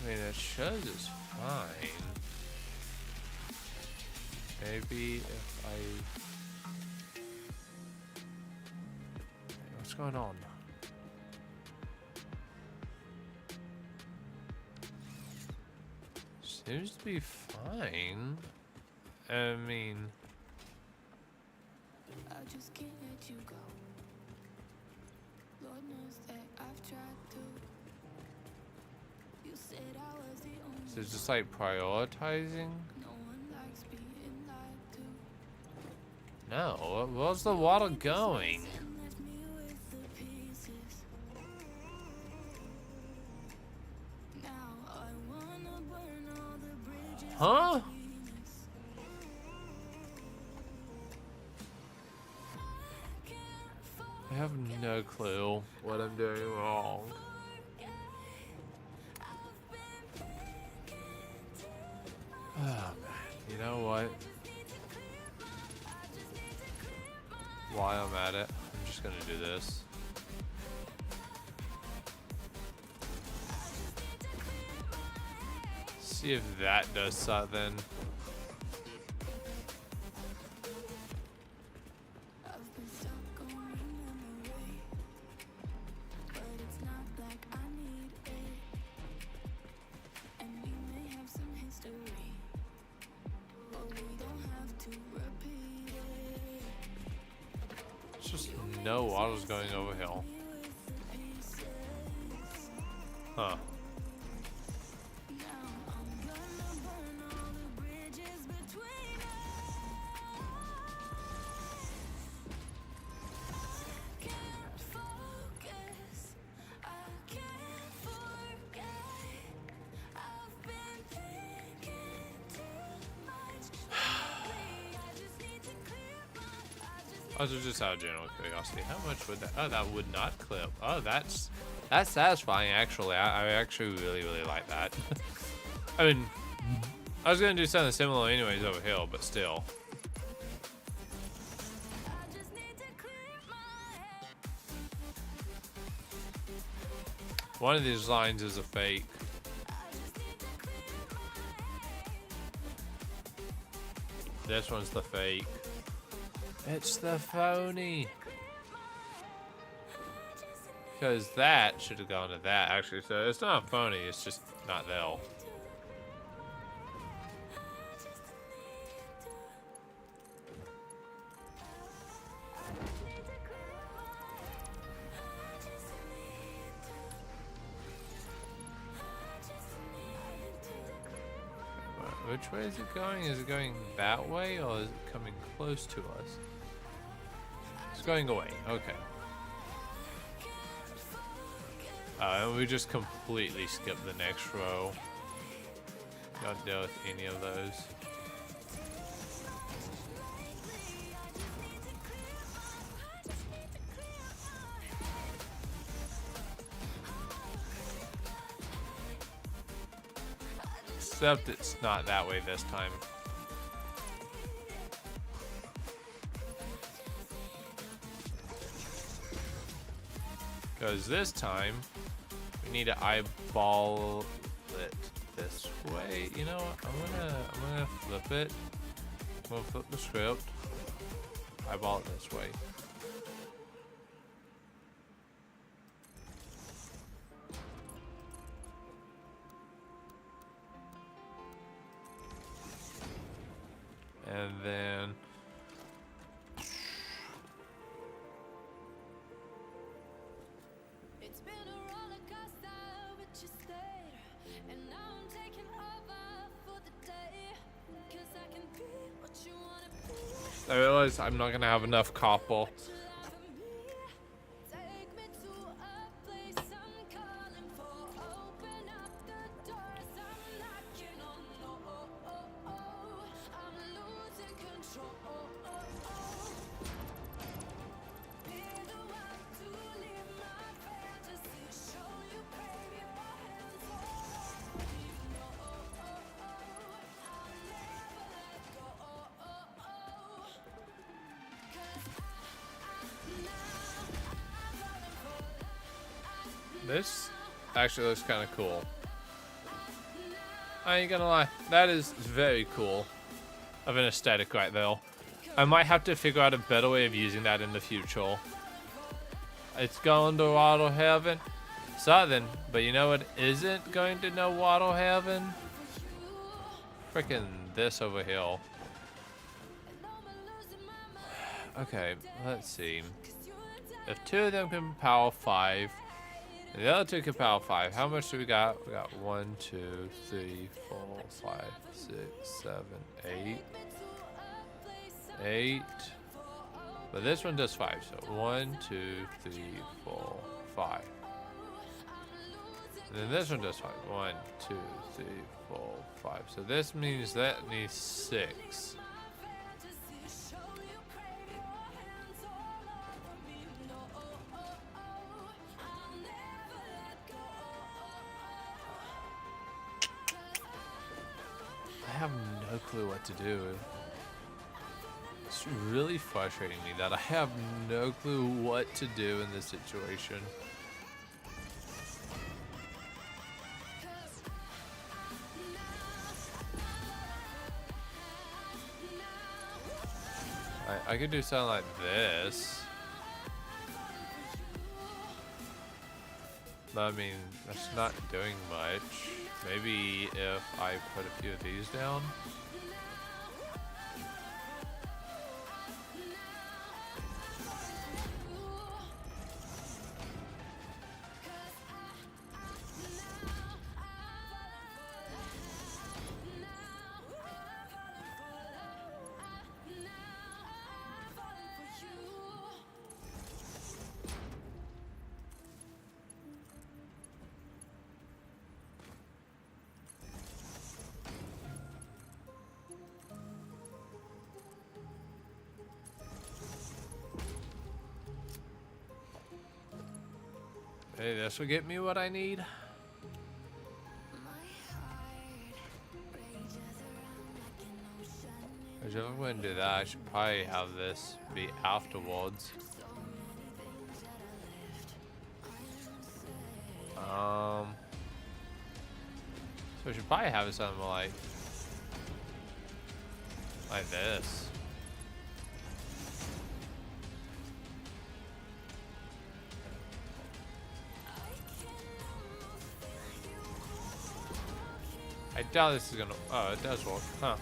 I mean, it shows it's fine. Maybe if I... What's going on? Seems to be fine. I mean... I just can't let you go. Lord knows that I've tried to. You said I was the only So it's just like prioritizing? No, where's the water going? Huh? I have no clue what I'm doing wrong. Oh man, you know what? While I'm at it, I'm just gonna do this. See if that does something. It's just no water's going over hill. Huh. Also, just out of general curiosity, how much would that? Oh, that would not clip. Oh, that's satisfying. Actually, I actually really like that. I mean, I was gonna do something similar anyways over here, but still. One of these lines is a fake. This one's the fake. It's the phony. Because that should have gone to that, actually. So it's not phony, it's just not there. Which way is it going? Is it going that way or is it coming close to us? It's going away. Okay. And we just completely skipped the next row. Not deal with any of those. Except it's not that way this time. Because this time, we need to eyeball it this way. You know what? I'm gonna flip it. I'm gonna flip the script. Eyeball it this way. And then It's been a roller coaster, but you stayed. And now I'm taking over for the day. 'Cause I can be what you wanna be. I realize I'm not gonna have enough copper. Take me to a place I'm calling for. Open up the doors I'm knocking on. I'm losing control. Be the one to live my fantasy. Show you, baby, my hands off. You know, I'll never let go. 'Cause This actually looks kind of cool. I ain't gonna lie, that is very cool of an aesthetic right there. I might have to figure out a better way of using that in the future. It's going to water heaven, Southern, but you know what isn't going to no water heaven? Freaking this over here. Okay, let's see. If two of them can power 5, And the other two can power 5. How much do we got? We got 1, 2, 3, 4, 5, 6, 7, 8. 8. But this one does 5. So 1, 2, 3, 4, 5. And then this one does 5. 1, 2, 3, 4, 5. So this means that needs 6. I have no clue what to do. It's really frustrating me that I have no clue what to do in this situation. I could do something like this. But I mean, that's not doing much. Maybe if I put a few of these down. Hey, this will get me what I need. If I'm going to do that, I should probably have this be afterwards. So I should probably have it something like this. I doubt this is gonna. Oh, it does work, huh?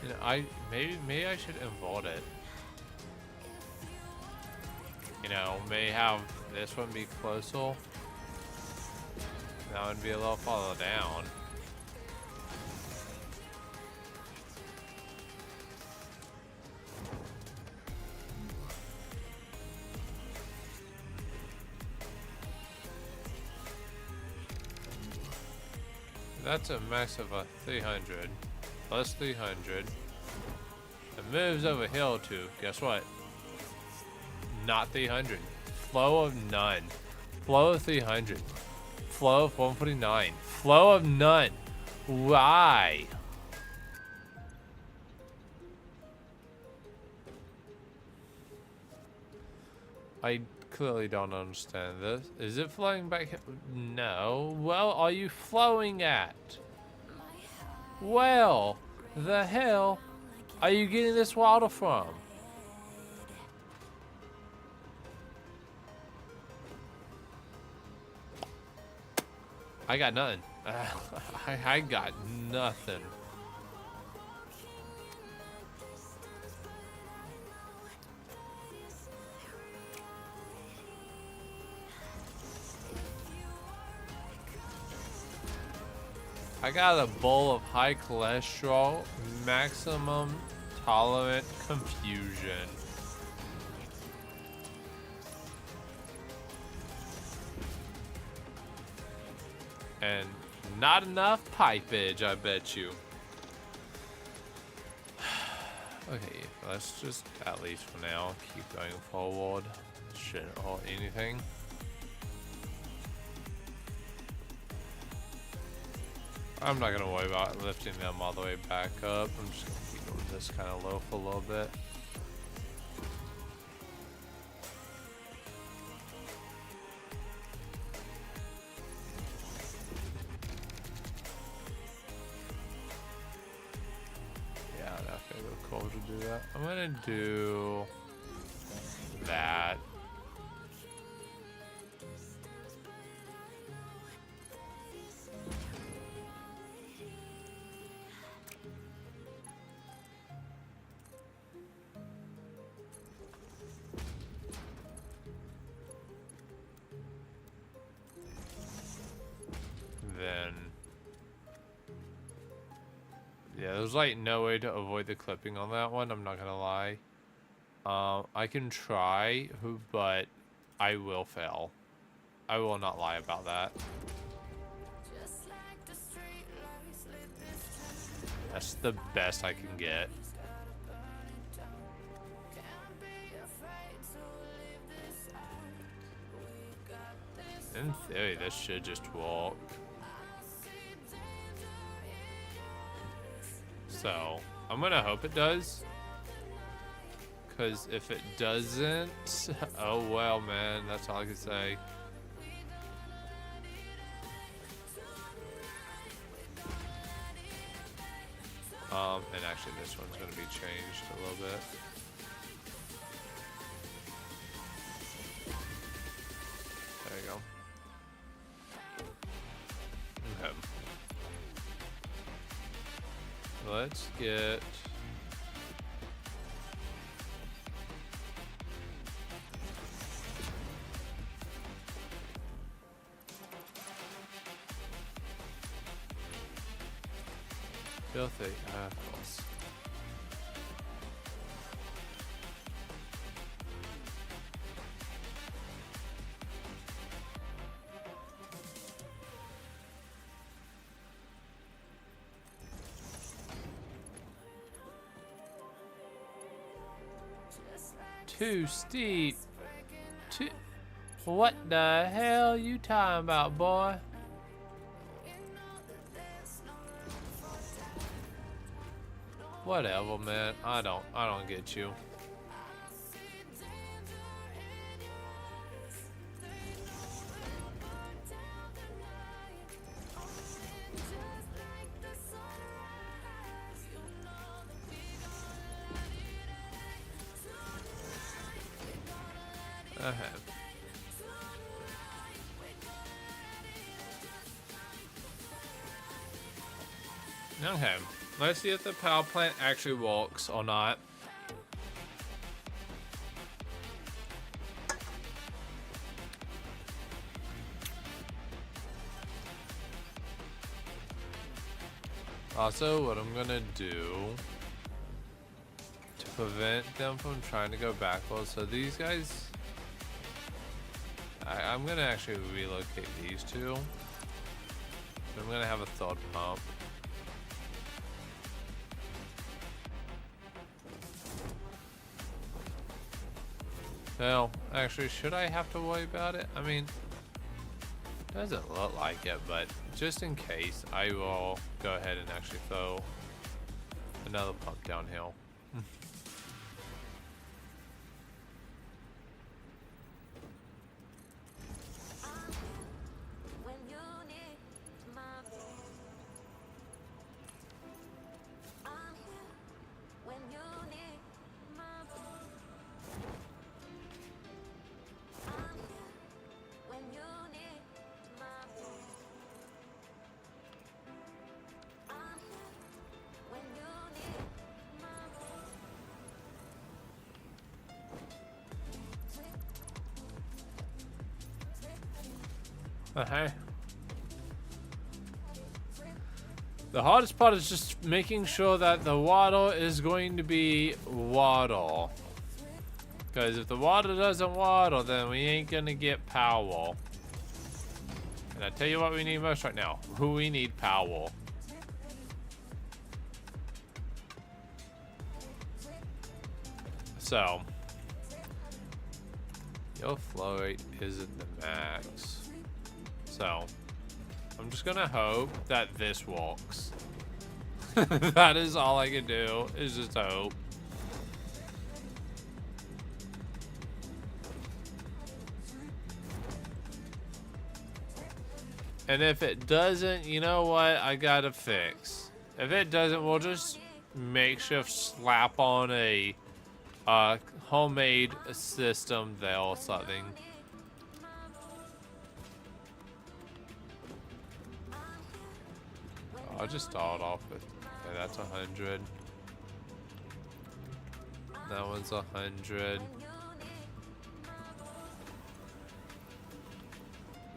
You know, maybe I should invert it. You know, may have this one be closer. That would be a little farther down. That's a max of a 300 plus 300. It moves over hill to, guess what? Not 300. Flow of none. Flow of 300. Flow of 149. Flow of none. Why? I clearly don't understand this. Is it flowing back? No. Well, are you flowing at? Well, the hell are you getting this water from? I got nothing. I got nothing. I got a bowl of high cholesterol, maximum tolerant confusion. And not enough pipage, I bet you. Okay, let's just, at least for now, keep going forward. Shouldn't hold anything. I'm not gonna worry about lifting them all the way back up. I'm just gonna keep them this kind of low for a little bit. Yeah, that feels cool to do that. I'm gonna do that. Yeah, there's like no way to avoid the clipping on that one, I'm not gonna lie. I can try, but I will fail. I will not lie about that. Just like the streetlights lit this town. That's the best I can get. Can't be afraid to leave this out. We got this. In theory, this should just walk. So, I'm gonna hope it does. Because if it doesn't, oh well, man, that's all I can say. And actually this one's gonna be changed a little bit. There you go. Okay. Let's get filthy apples. Too steep. Too. What the hell you talking about, boy? Whatever, man. I don't get you. Okay. Okay. Let's see if the power plant actually works or not. Also, what I'm gonna do to prevent them from trying to go backwards, so these guys, I'm gonna actually relocate these two. I'm gonna have a third pump. Well, actually, should I have to worry about it? I mean, doesn't look like it, but just in case, I will go ahead and actually throw another pump downhill. When you need my voice. I'm here when you need my voice. I'm here when you need my voice. I'm here when you need my voice. Okay. The hardest part is just making sure that the water is going to be water. Because if the water doesn't water, then we ain't gonna get power. And I tell you what we need most right now. We need power. So, your flow rate isn't the max. So, I'm just gonna hope that this works. That is all I can do, is just hope. And if it doesn't, you know what? I gotta fix. If it doesn't, we'll just makeshift slap on a homemade system there or something. I'll just start off with, okay, that's 100. That one's 100.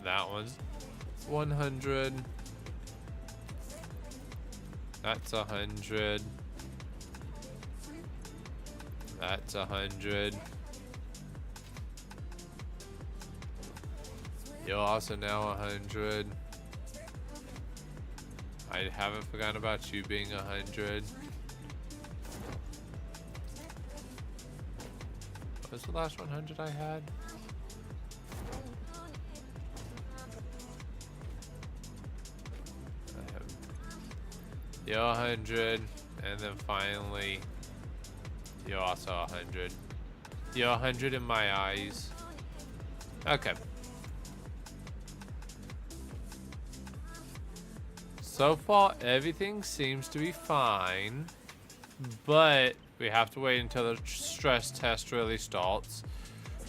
That one's 100. That's 100. That's 100. You're also now 100. I haven't forgotten about you being 100. What was the last 100 I had? You're 100, and then finally, you're also 100. You're 100 in my eyes. Okay. So far, everything seems to be fine, but we have to wait until the stress test really starts,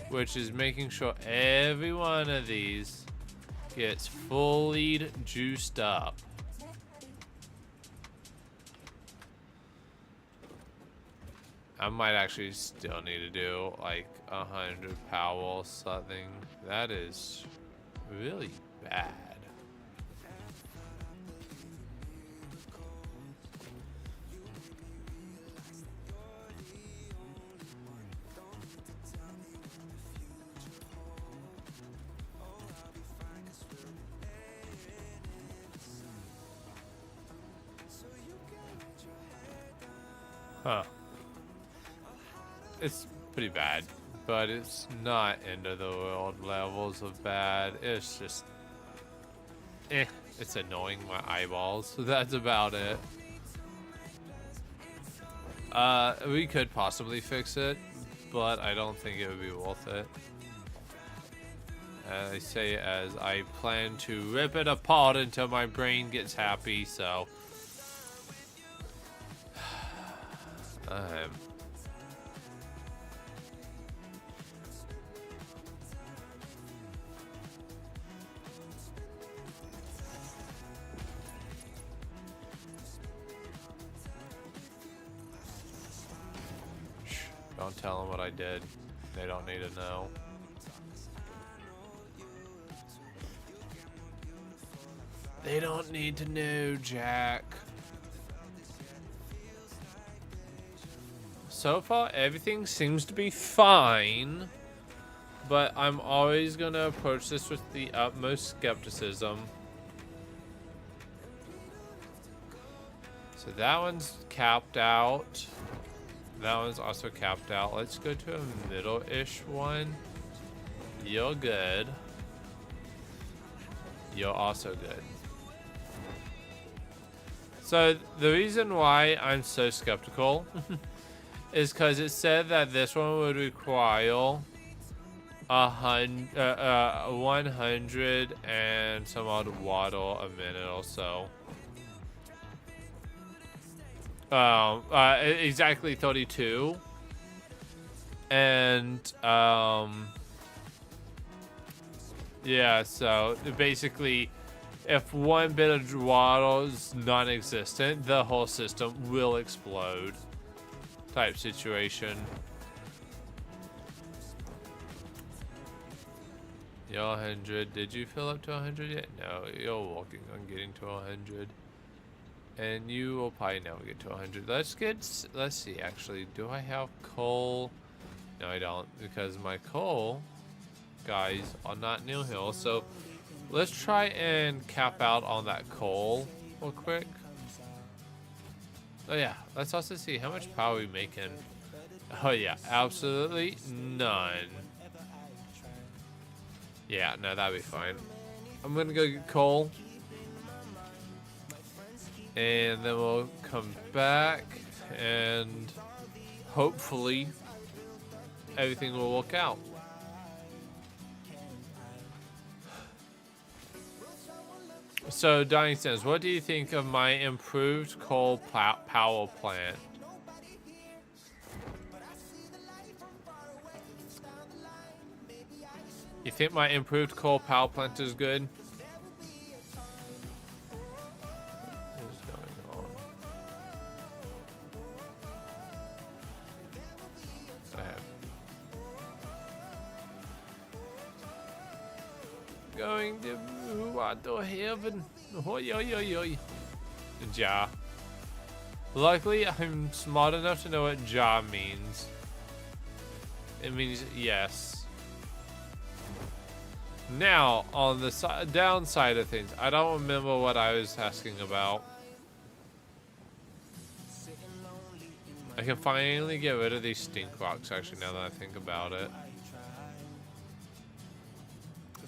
which is making sure every one of these gets fully juiced up. I might actually still need to do like 100 power or something. That is really bad. Huh. It's pretty bad, but it's not end of the world levels of bad. It's just, it's annoying my eyeballs. So that's about it. We could possibly fix it, but I don't think it would be worth it. I say as I plan to rip it apart until my brain gets happy, so. Don't tell them what I did. They don't need to know. They don't need to know, Jack. So far, everything seems to be fine, but I'm always gonna approach this with the utmost skepticism. So that one's capped out. That one's also capped out. Let's go to a middle-ish one. You're good. You're also good. So the reason why I'm so skeptical is because it said that this one would require 100 and some odd water a minute or so. Exactly 32. And yeah, so basically if one bit of water is non-existent, the whole system will explode type situation. You're 100. Did you fill up to 100 yet? No, you're working on getting to 100. And you will probably never get to 100. Let's see, actually. Do I have coal? No, I don't. Because my coal guys are not new here. So let's try and cap out on that coal real quick. Oh yeah, let's also see how much power we making. Oh yeah, absolutely none. Yeah, no, that'd be fine. I'm gonna go get coal. And then we'll come back and hopefully everything will work out. So, Donnie says, what do you think of my improved coal power plant? You think my improved coal power plant is good? Going to move out to heaven. Oi, oi, oi, oi. Ja. Luckily, I'm smart enough to know what ja means. It means yes. Now, on the downside of things, I don't remember what I was asking about. I can finally get rid of these stink rocks, actually, now that I think about it.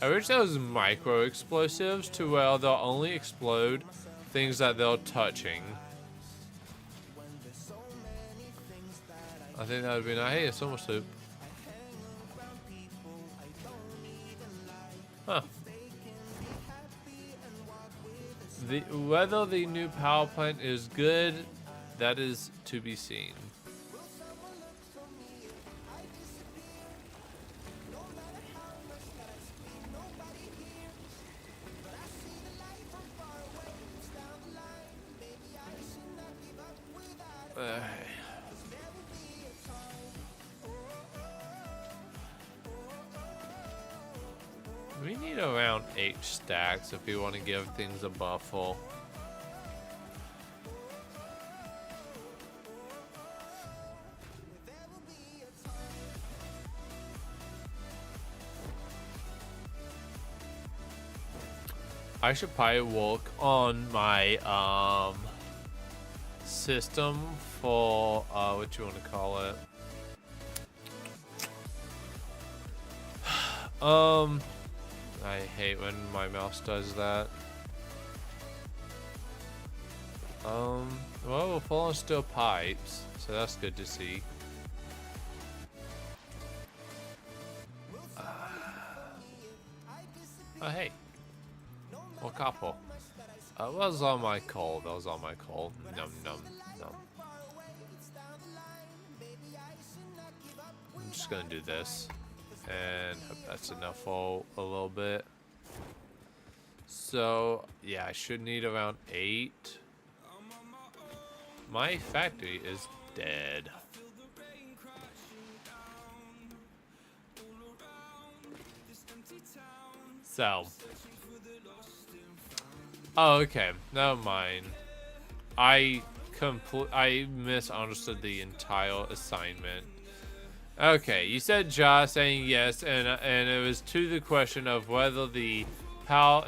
I wish there was micro explosives to where they'll only explode things that they're touching. I think that would be nice. Hey, it's almost soup. Huh. Whether the new power plant is good, that is to be seen. We need around 8 stacks if we want to give things a buffle. I should probably work on my system for what you want to call it. I hate when my mouse does that. Well, we're full on steel pipes, so that's good to see. Oh, hey. More copper. That was on my coal. That was on my coal. Num, num, num. I'm just gonna do this. And hope that's enough for a little bit. So, yeah, I should need around 8. My factory is dead. So. Oh, okay. Never mind. I misunderstood the entire assignment. Okay, you said Ja saying yes, and it was to the question of whether the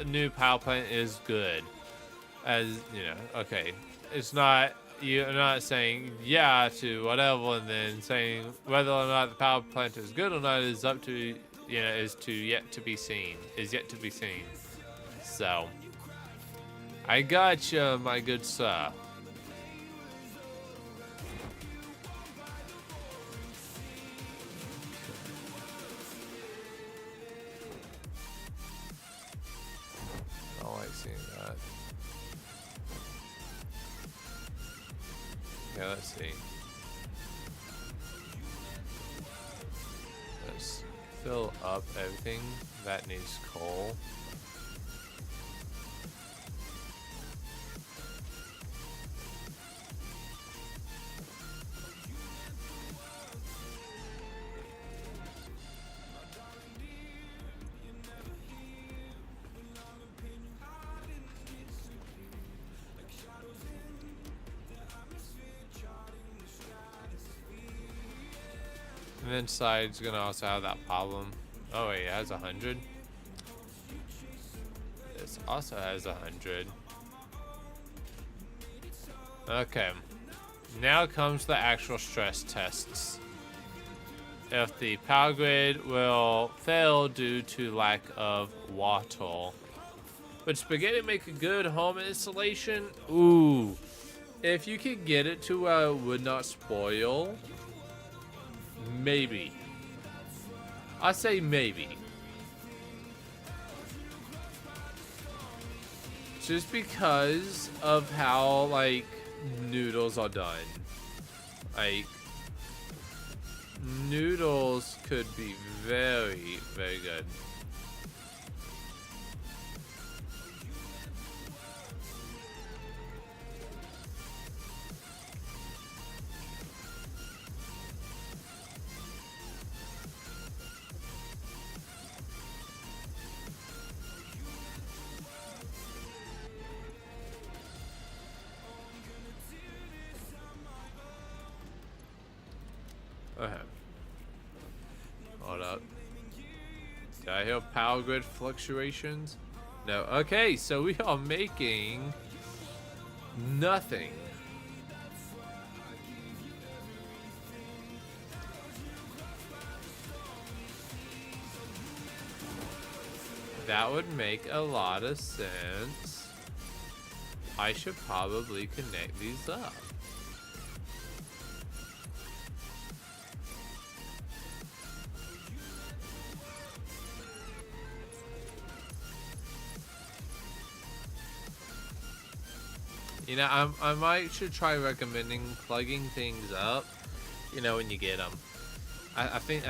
new power plant is good. As you know, okay, it's not, you're not saying yeah to whatever and then saying whether or not the power plant is good or not is up to, you know, is yet to be seen. So, I got you, my good sir. I don't like seeing that. Yeah, let's see. Let's fill up everything that needs coal. And then side's gonna also have that problem. Oh wait, it has 100. This also has 100. Okay. Now comes the actual stress tests. If the power grid will fail due to lack of water. Would spaghetti make a good home installation? Ooh. If you could get it to where it would not spoil. Maybe. I say maybe. Just because of how, like, noodles are done. Like, noodles could be very, very good. Okay. Hold up. Did I hear power grid fluctuations? No. Okay, so we are making nothing. That would make a lot of sense. I should probably connect these up. You know, I might should try recommending plugging things up. You know, when you get them, I think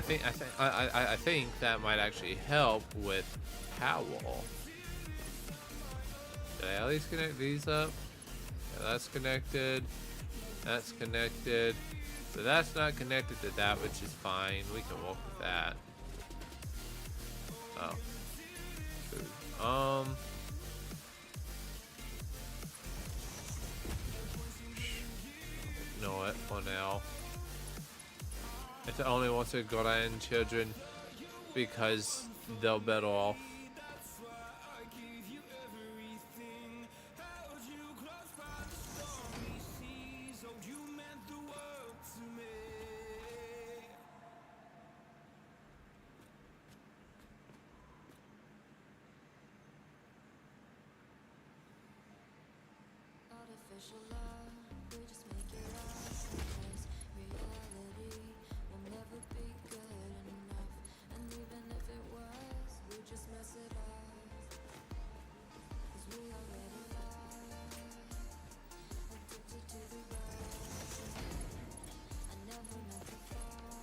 that might actually help with power. Did I at least connect these up? Yeah, that's connected. That's connected. So that's not connected to that, which is fine. We can work with that. Oh. Food. Ignore it for now. It only wants to grandchildren because they're better off. Artificial love, we just make it up, 'cause reality will never be good enough. And even if it was, we just mess it up, 'cause we already lost, addicted to the rush. I never meant to fall.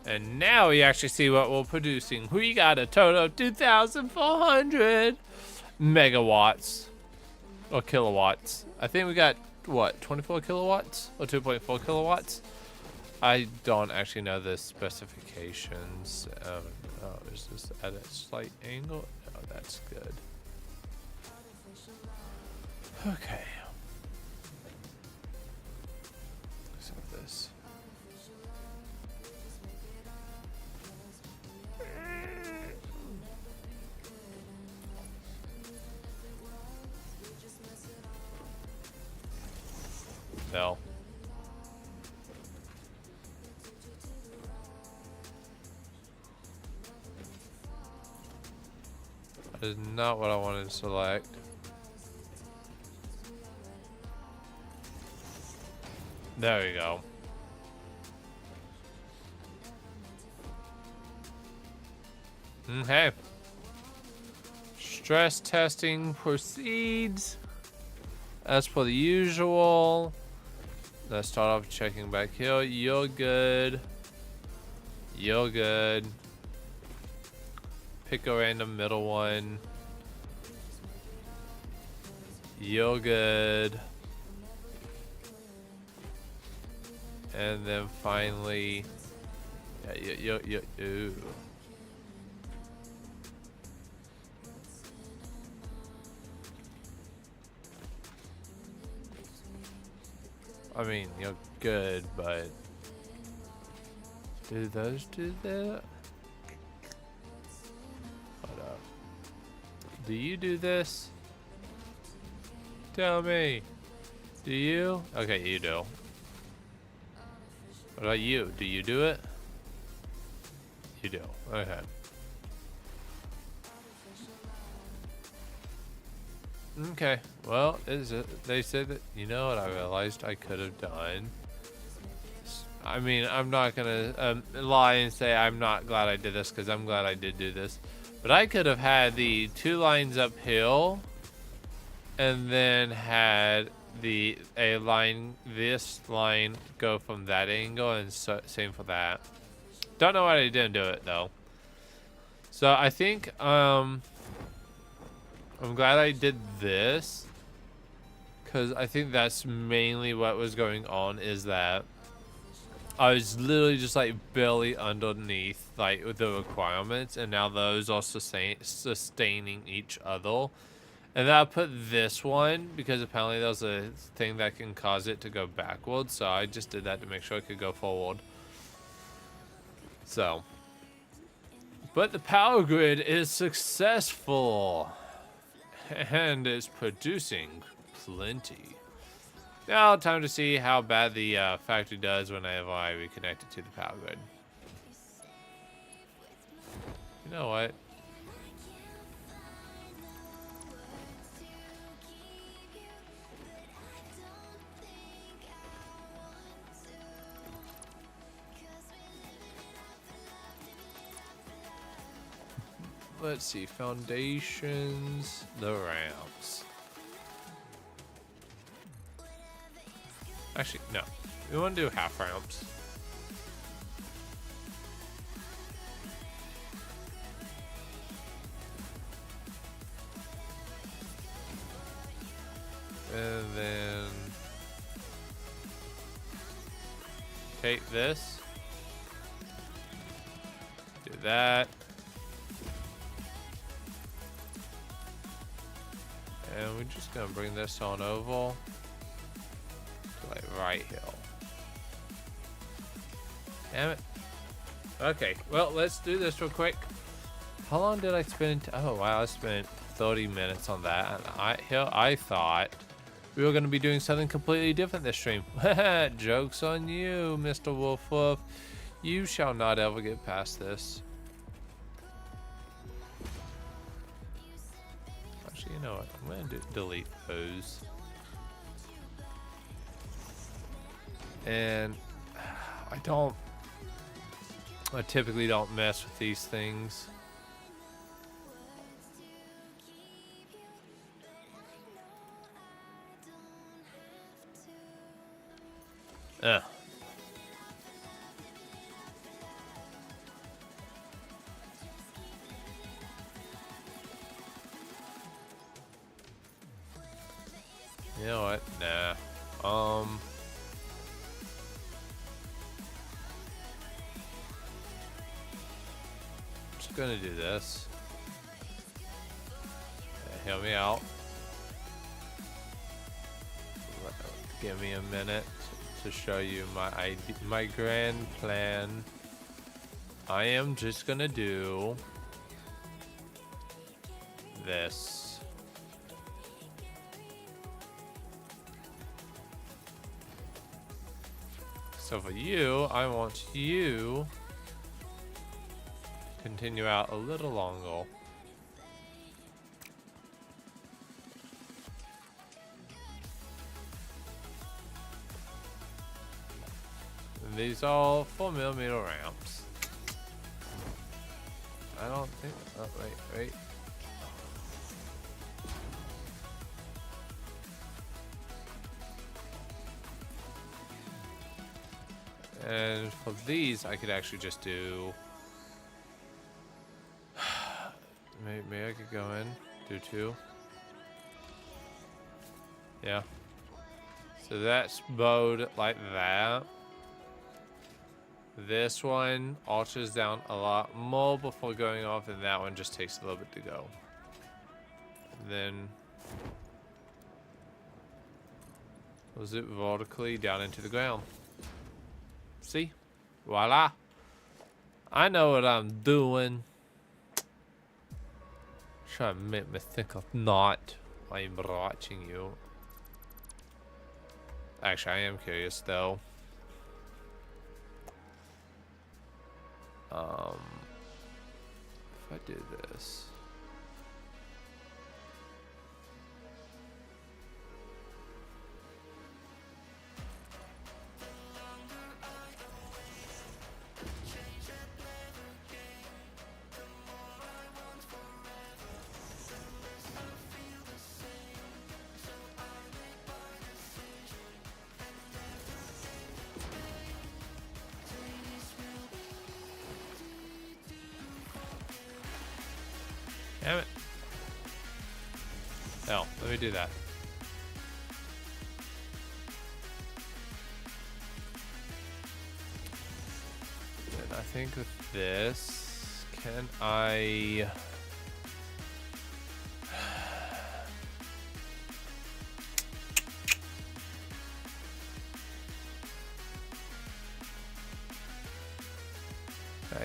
And now we actually see what we're producing. We got a total of 2,400 megawatts or kilowatts. I think we got what, 24 kilowatts or 2.4 kilowatts. I don't actually know the specifications. Oh, is this at a slight angle? Oh, that's good. Okay. So this. Fell. That is not what I wanted to select. There we go. Okay. Stress testing proceeds. As per the usual. Let's start off checking back here. You're good. You're good. Pick a random middle one. You're good. And then finally, yeah, ooh. I mean, you're good, but do those do that? Hold up. Do you do this? Tell me. Do you? Okay, you do. What about you? Do you do it? You do. Okay. Okay. Well, is it? They said that. You know what? I realized I could have done. I mean, I'm not gonna lie and say I'm not glad I did this, because I'm glad I did do this. But I could have had the 2 lines uphill, and then had a line, this line go from that angle, and same for that. Don't know why I didn't do it though. So I think I'm glad I did this, because I think that's mainly what was going on, is that I was literally just like barely underneath like the requirements, and now those are sustaining each other. And then I put this one because apparently there's a thing that can cause it to go backwards. So I just did that to make sure it could go forward. So. But the power grid is successful. And it's producing plenty. Now, time to see how bad the factory does whenever I reconnect it to the power grid. You know what? Let's see, foundations, the ramps. Actually, no. We want to do half ramps. And then take this. Do that. And we're just gonna bring this on over to like right here. Damn it. Okay, well, let's do this real quick. How long did I spend? Oh wow, I spent 30 minutes on that, and I thought we were gonna be doing something completely different this stream. Joke's on you, Mr. Wolf Wolf. You shall not ever get past this. Actually, you know what? I'm gonna delete those. And I typically don't mess with these things. Ugh. You know what? Nah. Just gonna do this. Hear me out. Give me a minute to show you my grand plan. I am just gonna do this. So for you, I want you to continue out a little longer. And these are 4mm ramps. I don't think. Oh, wait. And for these, I could actually just do. Maybe I could go in, do 2. Yeah. So that's bowed like that. This one arches down a lot more before going off, and that one just takes a little bit to go. And then was it vertically down into the ground. See? Voila. I know what I'm doing. Try to make me think of not. I'm watching you. Actually, I am curious though. If I do this. Damn it. No, let me do that. And I think with this, can I...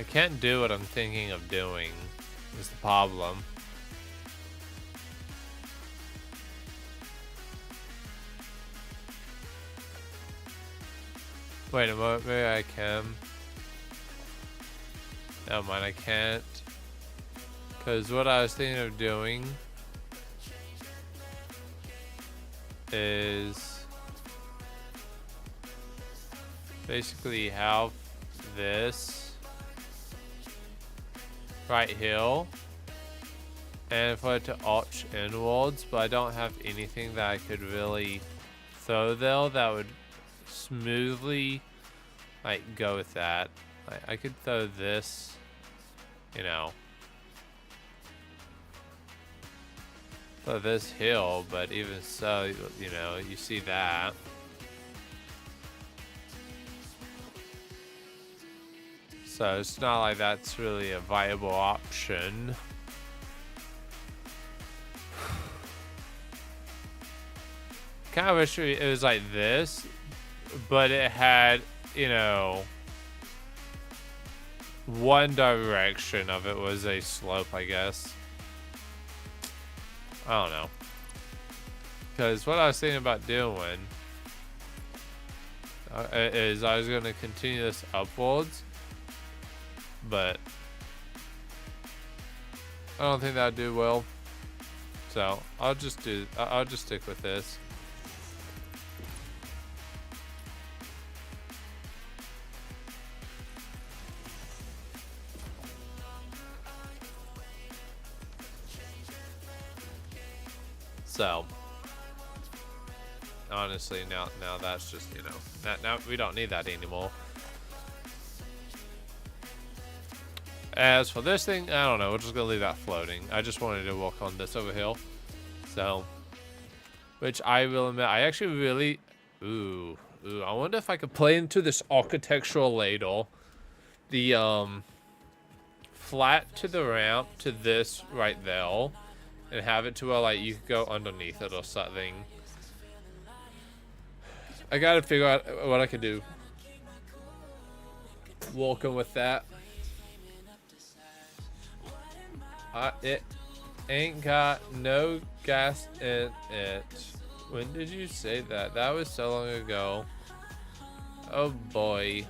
I can't do what I'm thinking of doing, is the problem. Wait a moment, maybe I can. Never mind, I can't. Because what I was thinking of doing is basically have this right here and for it to arch inwards, but I don't have anything that I could really throw there that would smoothly like go with that. I could throw this, you know, for this hill, but even so, you know, you see that. So it's not like that's really a viable option. Kind of wish it was like this, but it had, you know, one direction of it was a slope, I guess. I don't know. Because what I was thinking about doing is I was going to continue this upwards, but I don't think that'd do well. So I'll just stick with this. So honestly, now that's just, you know, now we don't need that anymore. As for this thing, I don't know. We're just gonna leave that floating. I just wanted to work on this over here. So, which I will admit, I actually really, ooh, I wonder if I could play into this architectural ladle, the flat to the ramp to this right there, and have it to where like you could go underneath it or something. I gotta figure out what I can do. Working with that. It ain't got no gas in it. When did you say that? That was so long ago. Oh boy.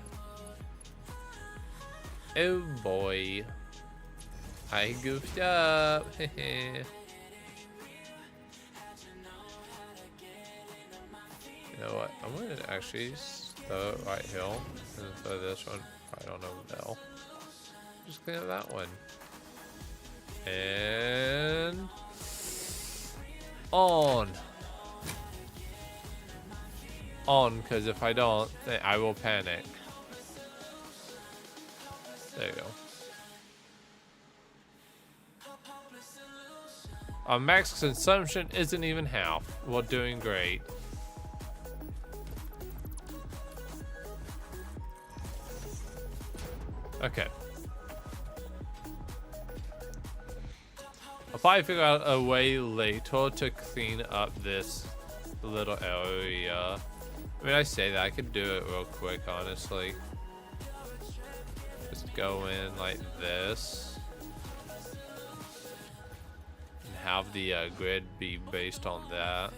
Oh boy. I goofed up. You know what? I'm gonna actually throw it right here and throw this one right on over there. Just clean up that one. And on, because if I don't, then I will panic. There you go. Our max consumption isn't even half. We're doing great. Okay. I'll probably figure out a way later to clean up this little area. I mean, I say that. I could do it real quick, honestly. Just go in like this. And have the grid be based on that.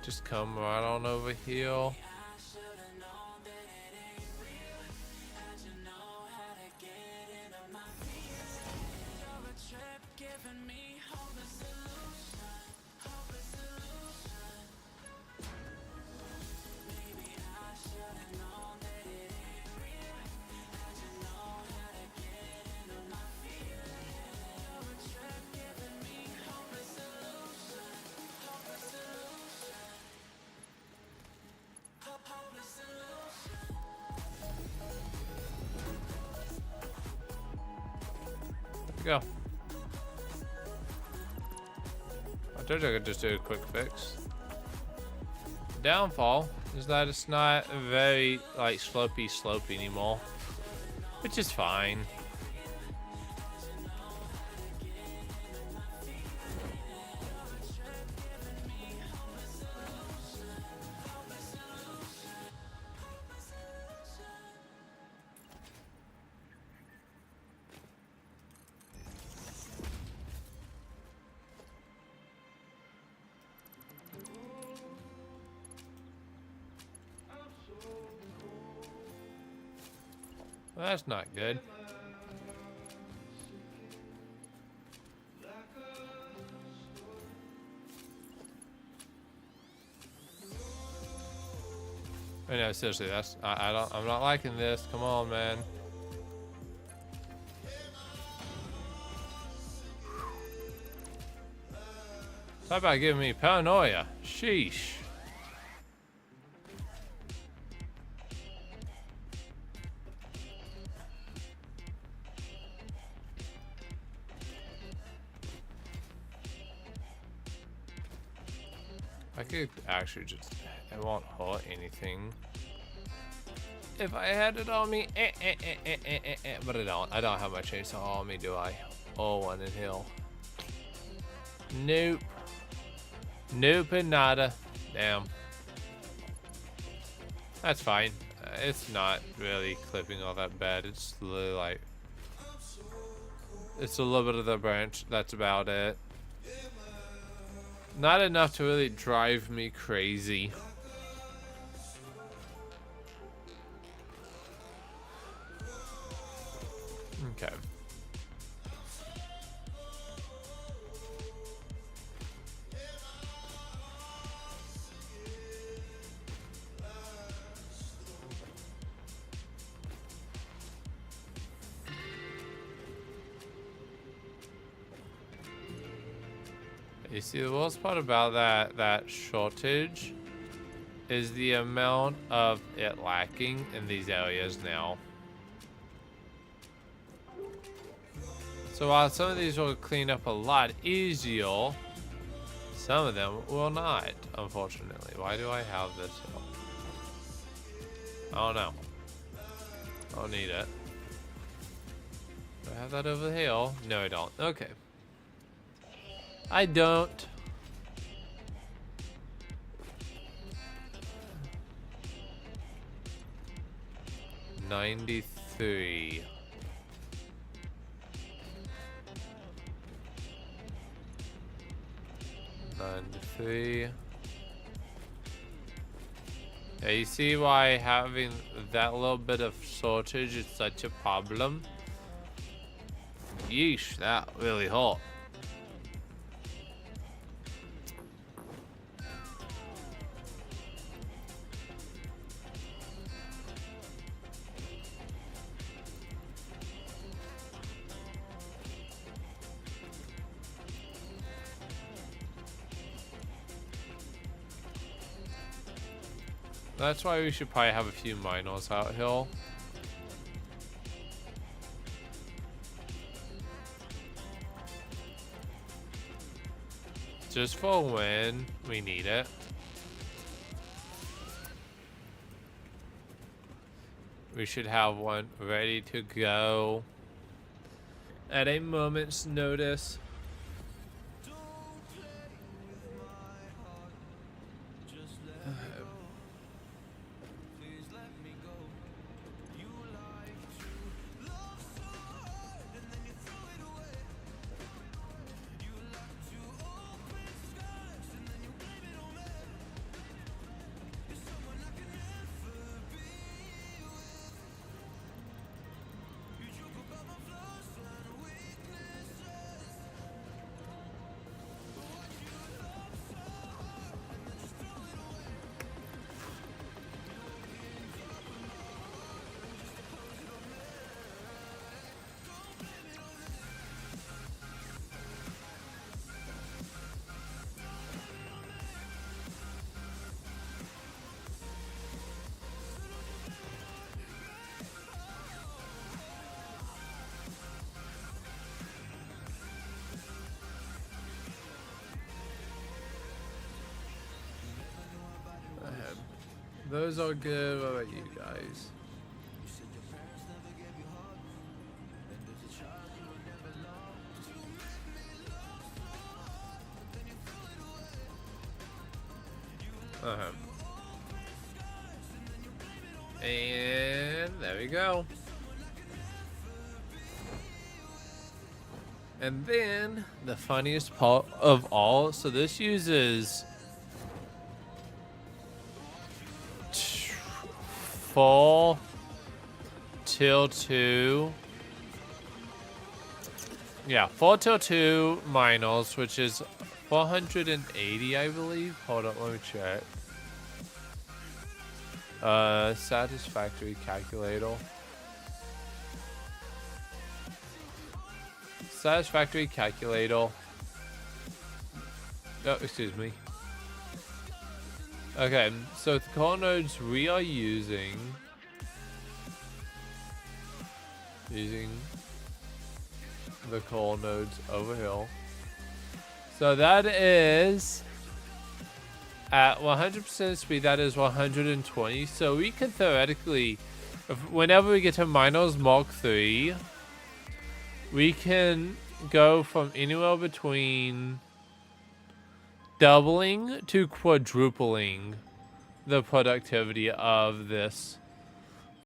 Just come right on over here. Go. told you I could just do a quick fix. Downfall is that it's not very like slopey anymore, which is fine. Well, that's not good. I know, seriously, I'm not liking this. Come on, man. Talk about giving me paranoia. Sheesh. I could actually just, it won't hurt anything. If I had it on me, but I don't. I don't have my chainsaw on me, do I? Oh, one in hill. Nope. Nope and nada. Damn. That's fine. It's not really clipping all that bad. It's literally like, it's a little bit of the branch. That's about it. Not enough to really drive me crazy. Okay. You see, the worst part about that shortage is the amount of it lacking in these areas now. So while some of these will clean up a lot easier, some of them will not, unfortunately. Why do I have this hill? I don't know. I don't need it. Do I have that over the hill? No, I don't. Okay. I don't. $93. 93. Yeah, you see why having that little bit of shortage is such a problem? Yeesh, that really hurt. That's why we should probably have a few miners out here. Just for when we need it. We should have one ready to go at a moment's notice. Those are good. What about you guys? Uh-huh. And there we go. And then the funniest part of all, so this uses full till 2. Yeah, full till 2 minus, which is 480, I believe. Hold on, let me check. Satisfactory calculator. Satisfactory calculator. Oh, excuse me. Okay, so the core nodes we are using the core nodes over here. So that is at 100% speed, that is 120. So we could theoretically, whenever we get to minus Mach 3, we can go from anywhere between doubling to quadrupling the productivity of this